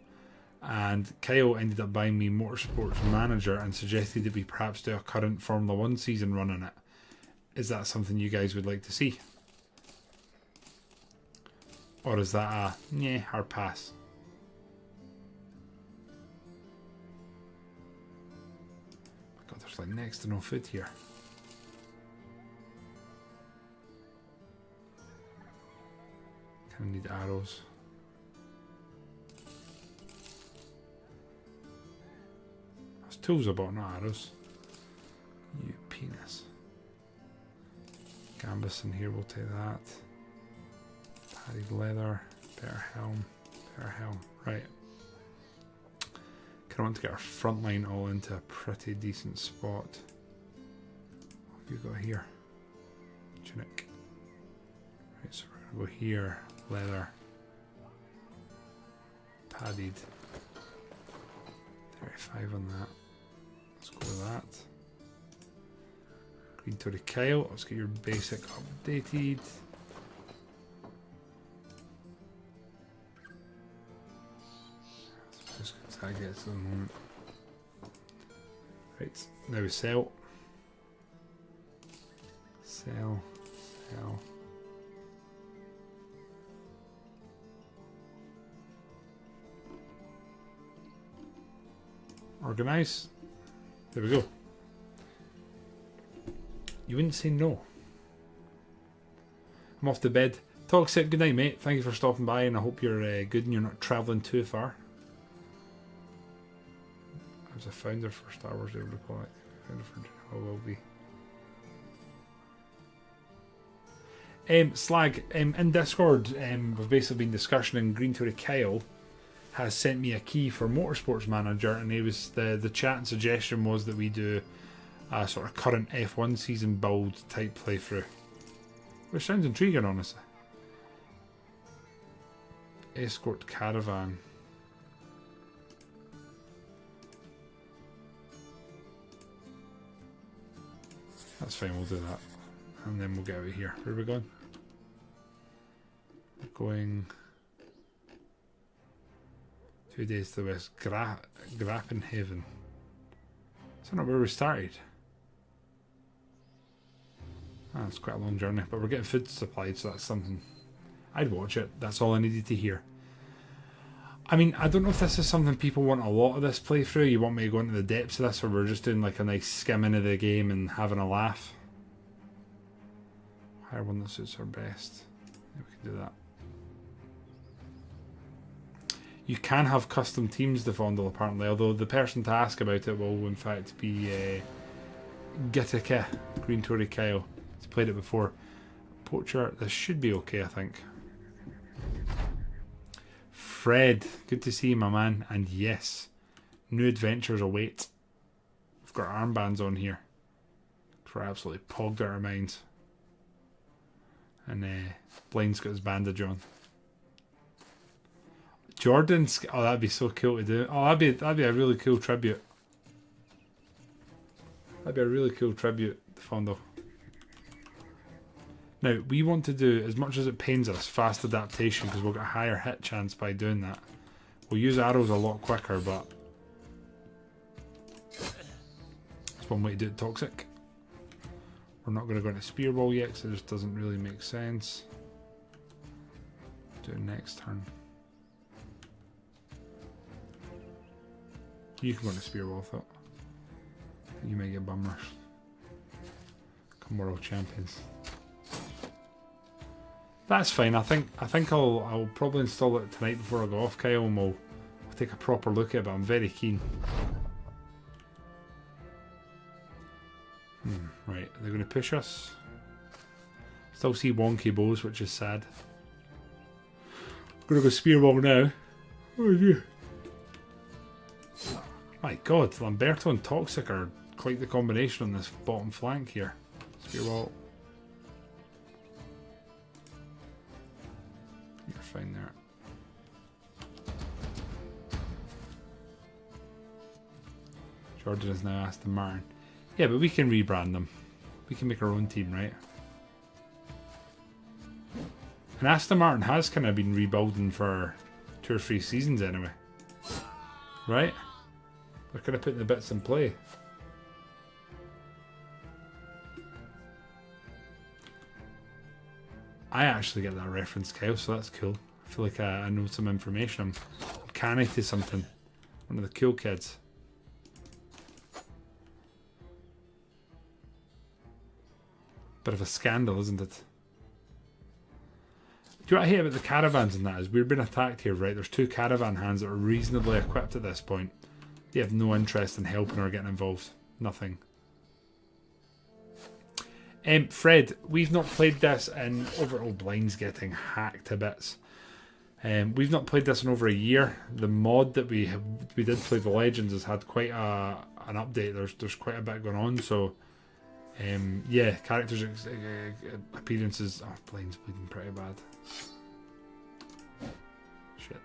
and Kyle ended up buying me Motorsports Manager and suggested that we perhaps do a current Formula 1 season run on it. Is that something you guys would like to see? Or is that a yeah, hard pass? God, there's like next to no food here. Kind of need arrows. There's tools I bought, not arrows. You penis. Gambus in here, we'll take that. Padded leather, better helm, right. Kind of want to get our front line all into a pretty decent spot. What have you got here? Tunic. Right, so we're going to go here, leather, padded, 35 on that. Let's go with that. Green Tory Kyle, let's get your basic updated. Just how it gets at the moment. Right, now we sell. Sell. Organize. There we go. You wouldn't say no. I'm off to bed. Toxic, good night, mate. Thank you for stopping by, and I hope you're good and you're not travelling too far. I was a founder for Star Wars The Old Republic. Founder for I will be. Slag, in Discord, we've basically been discussing, Green Tory Kyle has sent me a key for Motorsports Manager, and it was the chat and suggestion was that we do a sort of current F1 season build type playthrough, which sounds intriguing, honestly. Escort Caravan. That's fine, we'll do that, and then we'll get out of here. Where are we going? We're going 2 days to the west. Grafenhaven. Is that not where we started? Ah, it's quite a long journey, but we're getting food supplied, so that's something. I'd watch it. That's all I needed to hear. I mean, I don't know if this is something people want a lot of this playthrough. You want me to go into the depths of this, or we're just doing like a nice skimming of the game and having a laugh. Hire one that suits our best. Yeah, we can do that. You can have custom teams to fondle, apparently, although the person to ask about it will in fact be Gittike, Green Tory Kyle. He's played it before. Poacher, this should be okay, I think. Fred, good to see you, my man. And yes, new adventures await. We've got our armbands on here. We're absolutely pogged out our minds. And Blind's got his bandage on. Jordan's, oh, that'd be so cool to do. Oh, that'd be a really cool tribute. That'd be a really cool tribute to Fondle. Now, we want to do, as much as it pains us, fast adaptation, because we'll get a higher hit chance by doing that. We'll use arrows a lot quicker, but that's one way to do it. Toxic. We're not going to go into Spearball yet, because it just doesn't really make sense. Do it next turn. You can go into Spearball, I thought. You may get bummers. Come World Champions. That's fine. I think I'll probably install it tonight before I go off, Kyle, and we'll take a proper look at it, but I'm very keen. Right, they're going to push us. Still see wonky bows, which is sad. I'm going to go Spearball now. Oh dear. My God, Lamberto and Toxic are quite the combination on this bottom flank here. Spearball. You're fine there. Jordan is now Aston Martin. Yeah, but we can rebrand them. We can make our own team, right? And Aston Martin has kind of been rebuilding for 2 or 3 seasons anyway. Right? They're kind of putting the bits in play. I actually get that reference, Kyle, so that's cool. I feel like I know some information. I'm canny to something. One of the cool kids. Bit of a scandal, isn't it? Do you know what I hate about the caravans and that is we're being attacked here, right? There's 2 caravan hands that are reasonably equipped at this point. They have no interest in helping or getting involved. Nothing. Fred, we've not played this in over... Oh, Blind's getting hacked to bits. We've not played this in over a year. The mod that we did play, the Legends, has had quite an update. There's quite a bit going on, so... yeah, characters' appearances... Oh, Blind's bleeding pretty bad. Shit.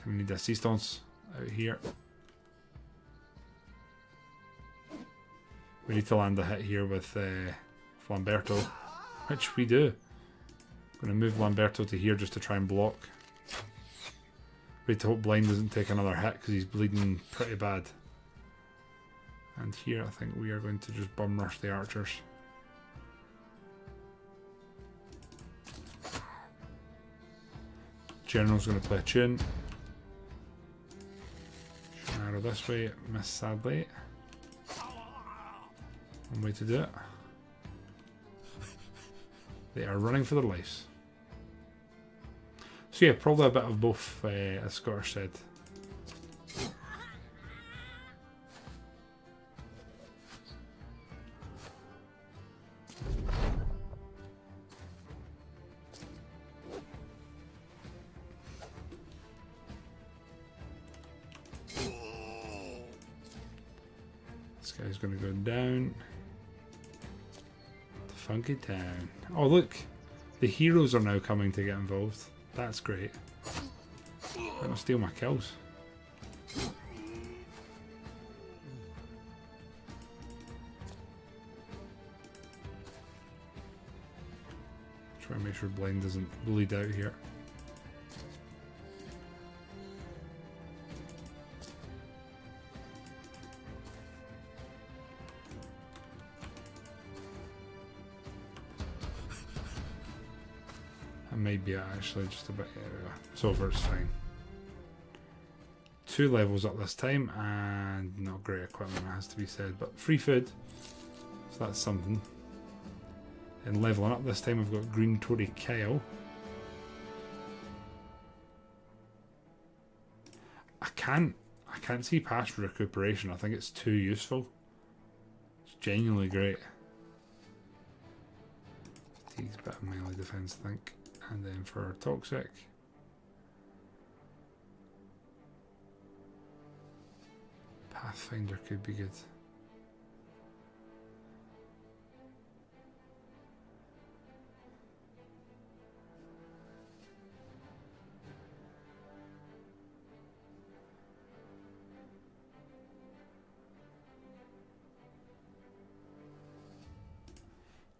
We need assistance out here. We need to land a hit here with Lamberto, which we do. I'm going to move Lamberto to here just to try and block. Wait to hope Blind doesn't take another hit because he's bleeding pretty bad. And here I think we are going to just bum rush the archers. General's going to play a tune. Arrow this way, miss sadly. One way to do it. They are running for their lives. So yeah, probably a bit of both, as Scottish said. This guy's going to go down. To Funky Town. Oh look, the heroes are now coming to get involved. That's great. I'm going to steal my kills. Try and make sure Blind doesn't bleed out here. Maybe actually just a bit. Yeah, it's over, it's fine. 2 levels up this time, and not great equipment, it has to be said, but free food, so that's something. And leveling up this time, we've got Green Tory Kyle. I can't see past Recuperation. I think it's too useful. It's genuinely great. Fatigue's a bit of melee defense, I think. And then for Toxic, Pathfinder could be good.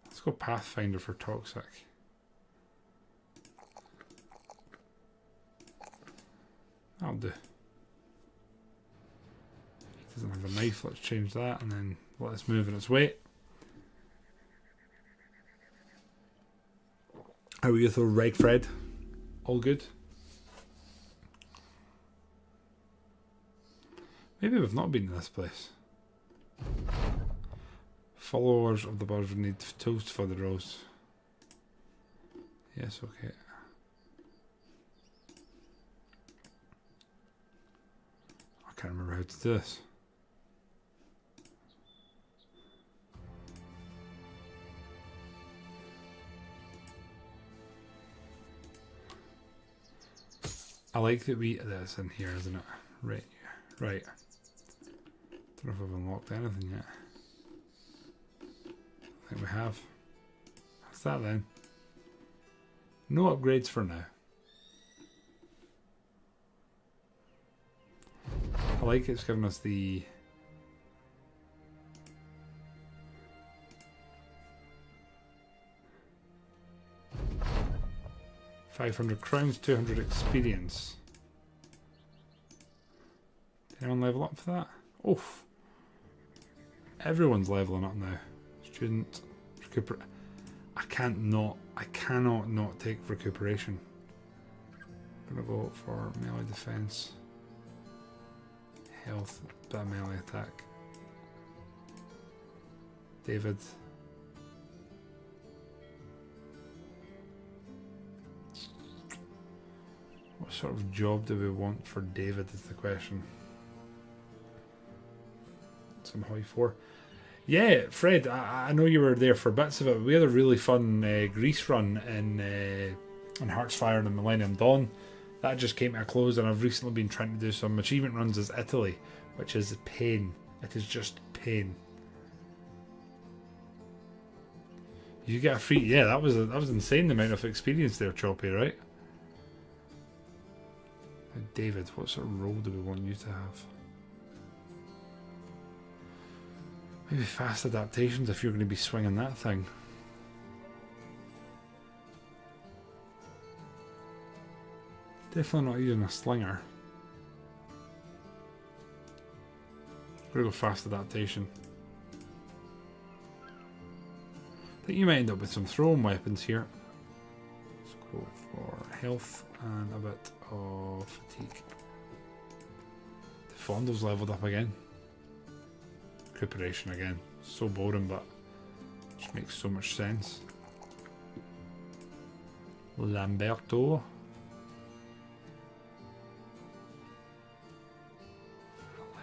Let's go Pathfinder for Toxic. I'll do. He doesn't have a knife, let's change that and then let us move in its weight. How are you though, Reg Fred? All good? Maybe we've not been to this place. Followers of the birds would need toast for the rose. Yes, okay. I can't remember how to do this. I like that that's in here, isn't it? Right, right. Don't know if I've unlocked anything yet. I think we have. What's that then? No upgrades for now. I like it's giving us the 500 crowns, 200 experience. Did anyone level up for that? Oof. Everyone's leveling up now. Student, recuperate. I cannot not take recuperation. I'm gonna go for melee defense. Health, bit of melee attack. David. What sort of job do we want for David is the question. Some high 4. Yeah, Fred, I know you were there for bits of it. We had a really fun Greece run in Heartsfire and Millennium Dawn. That just came to a close, and I've recently been trying to do some achievement runs as Italy, which is pain. It is just pain. You get a free... Yeah, that was insane, the amount of experience there, Choppy, right? David, what sort of role do we want you to have? Maybe fast adaptations if you're going to be swinging that thing. Definitely not using a slinger. We're going to go fast adaptation. I think you might end up with some throwing weapons here. Let's go for health and a bit of fatigue. The Fondo's leveled up again. Recuperation again. So boring, but just makes so much sense. Lamberto.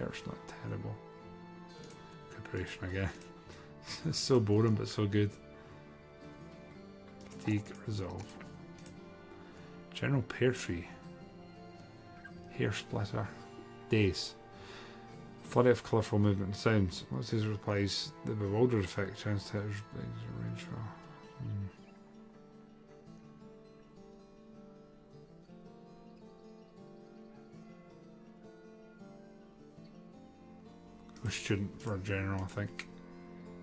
Alert's not terrible. Recuperation again. It's so boring, but so good. Fatigue, resolve. General pear tree. Hair splitter. Days. Flurry of colourful movement and sounds. What's his replies? The bewildered effect. Chance to hit his range. Go student for a general, I think.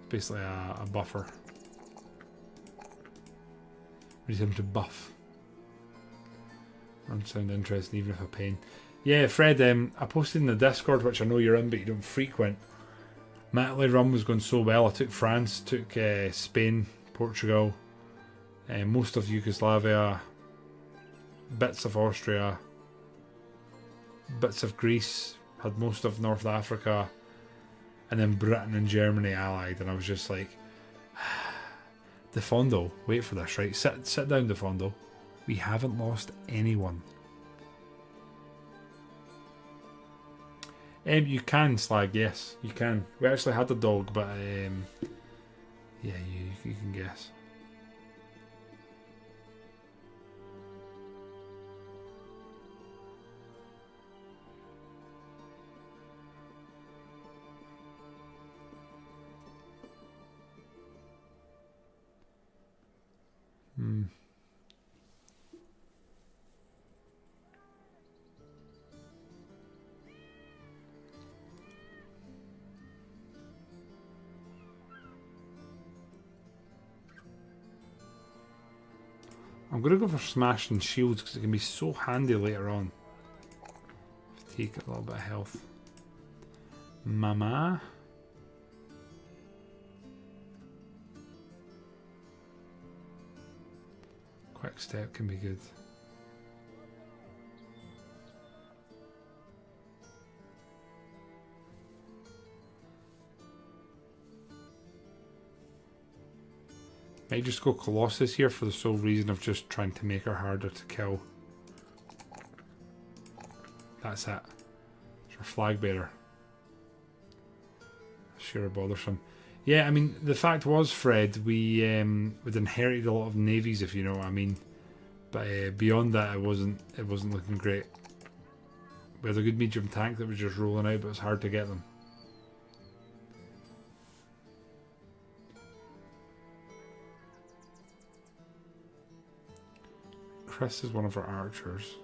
Basically a buffer. We need him to buff. Doesn't sound interesting, even if a pain. Yeah, Fred, I posted in the Discord, which I know you're in, but you don't frequent. My Italy run was going so well. I took France, took Spain, Portugal, most of Yugoslavia, bits of Austria, bits of Greece, had most of North Africa, and then Britain and Germany allied, and I was just like, De Fondo, wait for this, right? Sit down, De Fondo. We haven't lost anyone. You can slag, yes, you can. We actually had a dog, but yeah, you can guess. I'm going to go for Smash and Shields because it can be so handy later on. Fatigue, a little bit of health. Mama. Quick step can be good. Might just go Colossus here for the sole reason of just trying to make her harder to kill. That's it. It's her flag bearer. Sure bothersome. Yeah, I mean, the fact was, Fred, we'd inherited a lot of navies, if you know what I mean. But beyond that, it wasn't looking great. We had a good medium tank that was just rolling out, but it's hard to get them. Chris is one of our archers.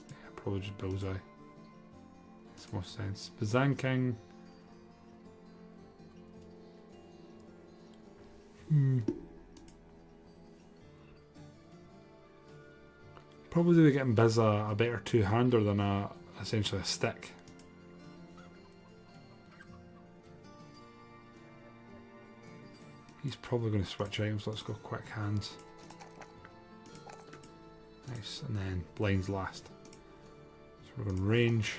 Yeah, probably just bullseye. Makes most sense. Bazan King. Probably be getting Biz a better two-hander than essentially a stick. He's probably going to switch items. Let's go quick hands. Nice, and then blinds last. So we're going range,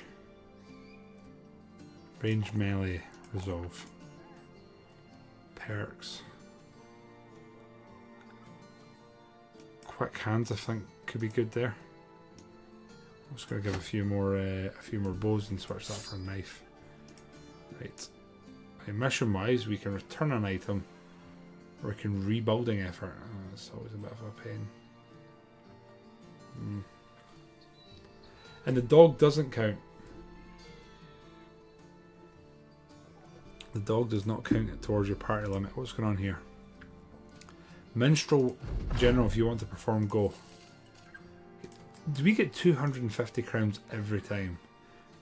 melee, resolve, perks. Quick hands, I think, could be good there. I'm just going to give a few more bows and switch that for a knife. Right. Mission wise, we can return an item, or we can rebuilding effort. Oh, that's always a bit of a pain. And the dog doesn't count. The dog does not count towards your party limit. What's going on here? Minstrel General, if you want to perform, go. Do we get 250 crowns every time?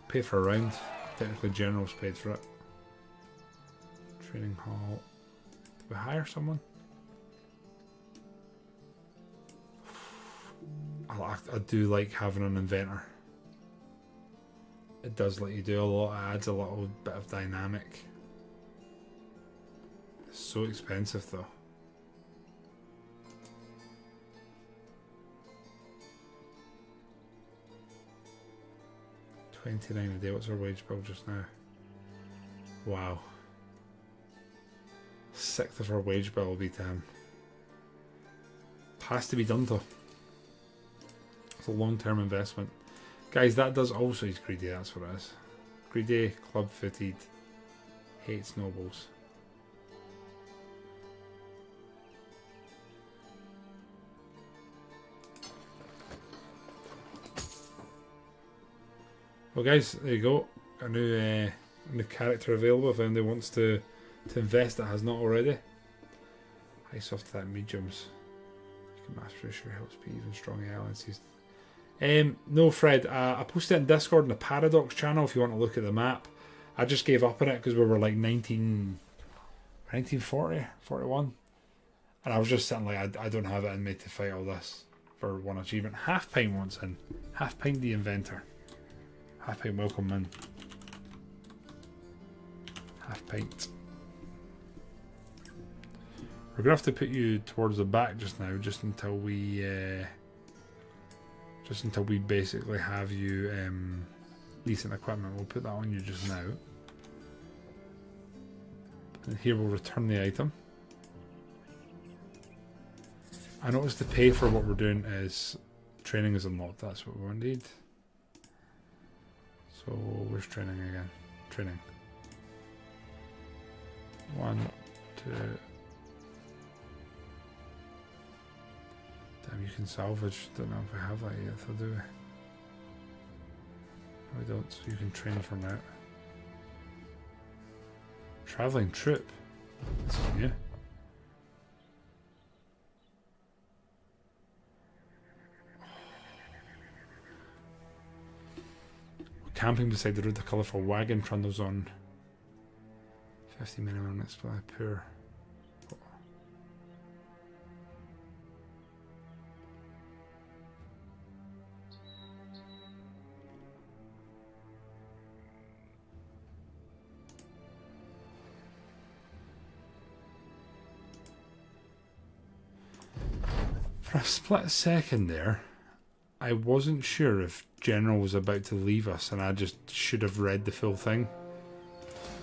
Pay for a round. Technically, General's paid for it. Training hall. Did we hire someone? I do like having an inventor. It does let you do a lot. It adds a little bit of dynamic. It's so expensive though. $29 a day. What's our wage bill just now? Wow. 1/6 of our wage bill will be to him. Has to be done though. It's a long-term investment. Guys, that does also, he's greedy, that's what it is. Greedy, club-footed, hates nobles. Well guys, there you go. A new character available if anybody wants to invest that has not already. Ice off to that mediums. You can master sure helps be even stronger alliances. No, Fred, I posted it in Discord in the Paradox channel if you want to look at the map. I just gave up on it because we were like 1940, 41. And I was just sitting like, I don't have it in me to fight all this for one achievement. Half Pint wants in. Half Pint the Inventor. Half Pint, welcome in. Half Pint. We're going to have to put you towards the back just now, just until we basically have you decent equipment. We'll put that on you just now. And here we'll return the item. I noticed the pay for what we're doing is training is unlocked. That's what we need. So where's training again? Training. 1, 2. Damn, you can salvage. Don't know if we have that yet. So do we? No, we don't. So you can train from that. Traveling troop. This is new. Camping beside the road, the colourful wagon trundles on. 50 minimum, let's play poor. For a split second there, I wasn't sure if General was about to leave us and I just should have read the full thing.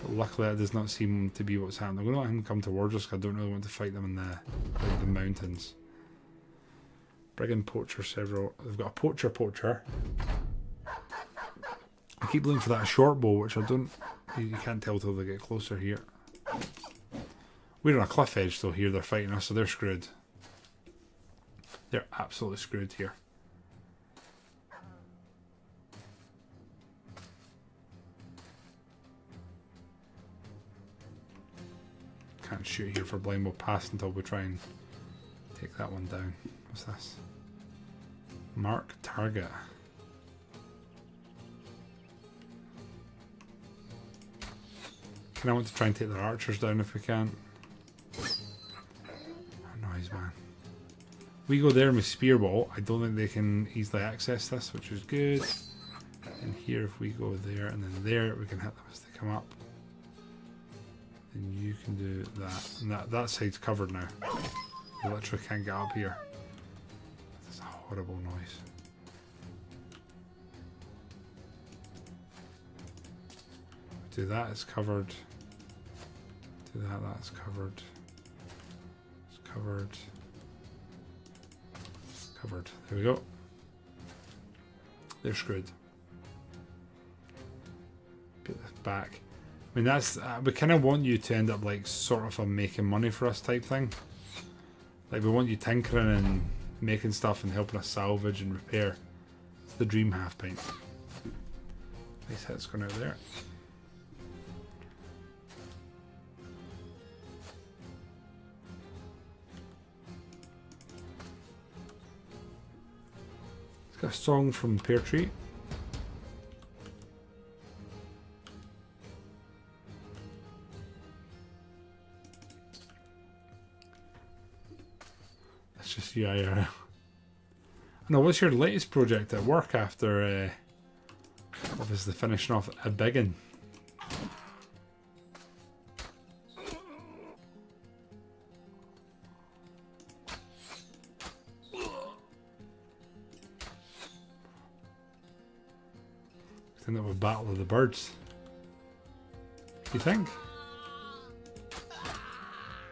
But luckily that does not seem to be what's happening. I'm going to let him come towards us because I don't really want to fight them in the mountains. Brigand Poacher several. They've got a Poacher. I keep looking for that short bow, which I don't... You can't tell till they get closer here. We're on a cliff edge though here, they're fighting us, so they're screwed. They're absolutely screwed here. Can't shoot here for blind. We'll pass until we try and take that one down. What's this? Mark target. Can I want to try and take their archers down if we can? Oh, noise, man. We go there with spear wall. I don't think they can easily access this, which is good. And here, if we go there and then there, we can hit them as they come up. And you can do that. And that side's covered now. You literally can't get up here. That's a horrible noise. Do that, it's covered. Do that, that's covered. It's covered. Covered. There we go. They're screwed. Put this back. I mean, that's we kind of want you to end up like sort of a making money for us type thing. Like we want you tinkering and making stuff and helping us salvage and repair. It's the dream half pint. Nice hits going out there. It's got a song from Pear Tree. That's just you, IRL. I know, what's your latest project at work after obviously finishing off a biggin? I think that would Battle of the Birds. You think?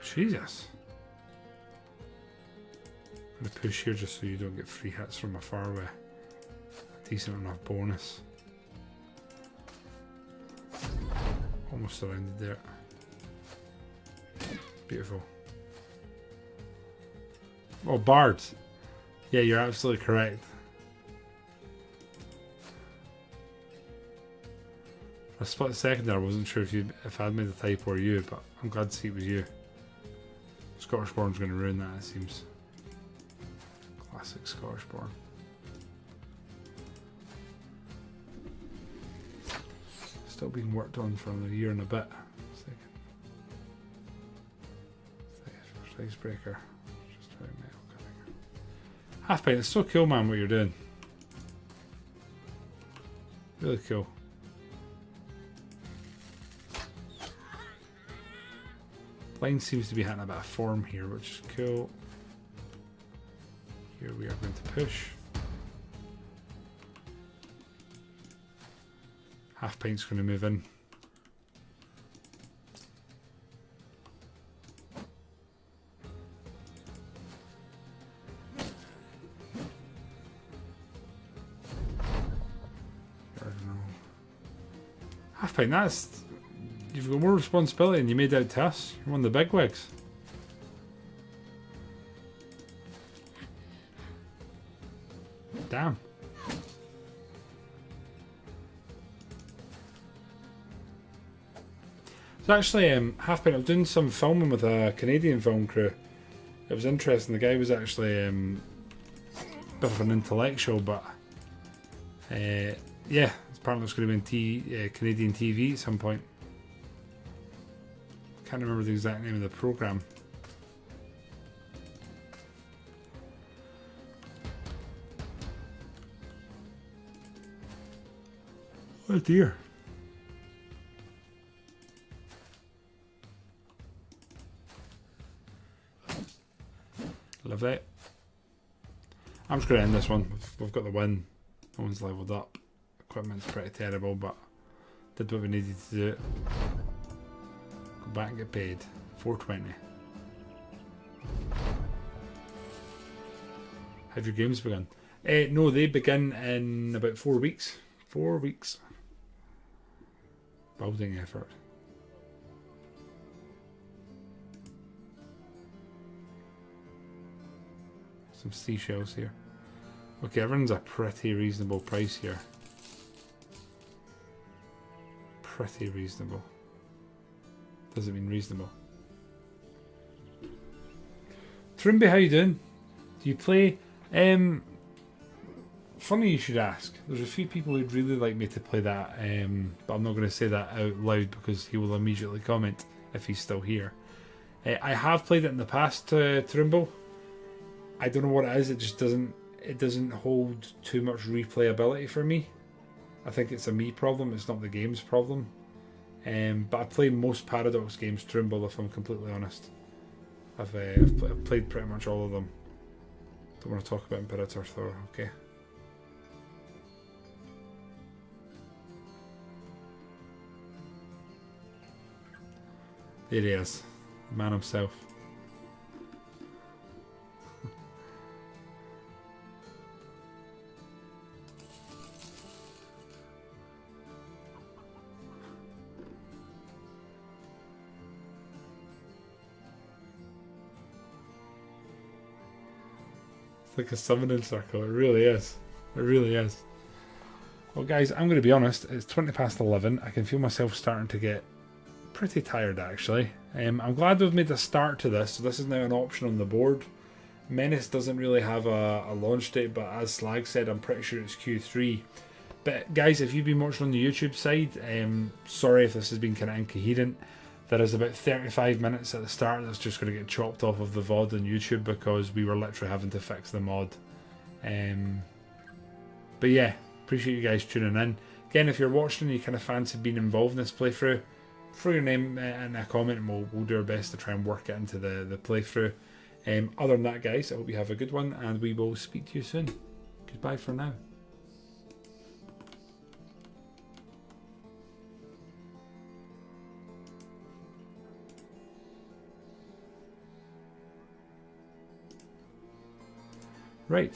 Jesus. I'm going to push here just so you don't get free hits from afar with a decent enough bonus. Almost surrounded there. Beautiful. Oh, Bards. Yeah, you're absolutely correct. For a split second there, I wasn't sure if I'd made the typo or you, but I'm glad to see it was you. Scottish Born's going to ruin that, it seems. Classic Scottish Born. Still being worked on for another year and a bit. Icebreaker. Just try metal cutting. Half pint, it's so cool, man, what you're doing. Really cool. Line seems to be hitting a bit of form here, which is cool. Here we are going to push. Half pint's going to move in. Half pint, that's... You've got more responsibility than you made out to us. You're one of the big wigs. Damn. So actually, half pint, I was doing some filming with a Canadian film crew. It was interesting. The guy was actually a bit of an intellectual, but yeah, apparently it's going to be on Canadian TV at some point. Can't remember the exact name of the program. Oh dear. Lovely. I'm just going to end this one. We've got the win. No one's leveled up. Equipment's pretty terrible, but did what we needed to do. Go back and get paid. 420. Have your games begun? No, they begin in about 4 weeks. 4 weeks. Building effort. Some seashells here. Okay, everyone's a pretty reasonable price here. Pretty reasonable. Doesn't mean reasonable. Trimby, how you doing? Do you play? Funny you should ask. There's a few people who'd really like me to play that, but I'm not going to say that out loud because he will immediately comment if he's still here. I have played it in the past, Trimble. I don't know what it is. It just doesn't hold too much replayability for me. I think it's a me problem. It's not the game's problem. But I play most Paradox games Trimble, if I'm completely honest. I've played pretty much all of them. Don't want to talk about Imperator Thor, okay. There he is, the man himself. It's like a summoning circle, it really is. It really is. Well guys, I'm going to be honest, it's 20 past 11. I can feel myself starting to get pretty tired actually. I'm glad we've made a start to this, so this is now an option on the board. Menace doesn't really have a launch date, but as Slag said, I'm pretty sure it's Q3. But guys, if you've been watching on the YouTube side, sorry if this has been kind of incoherent. There is about 35 minutes at the start that's just going to get chopped off of the VOD on YouTube because we were literally having to fix the mod. But yeah, appreciate you guys tuning in. Again, if you're watching and you kind of fancy being involved in this playthrough, throw your name in a comment and we'll do our best to try and work it into the playthrough. Other than that guys, I hope you have a good one and we will speak to you soon. Goodbye for now. Right.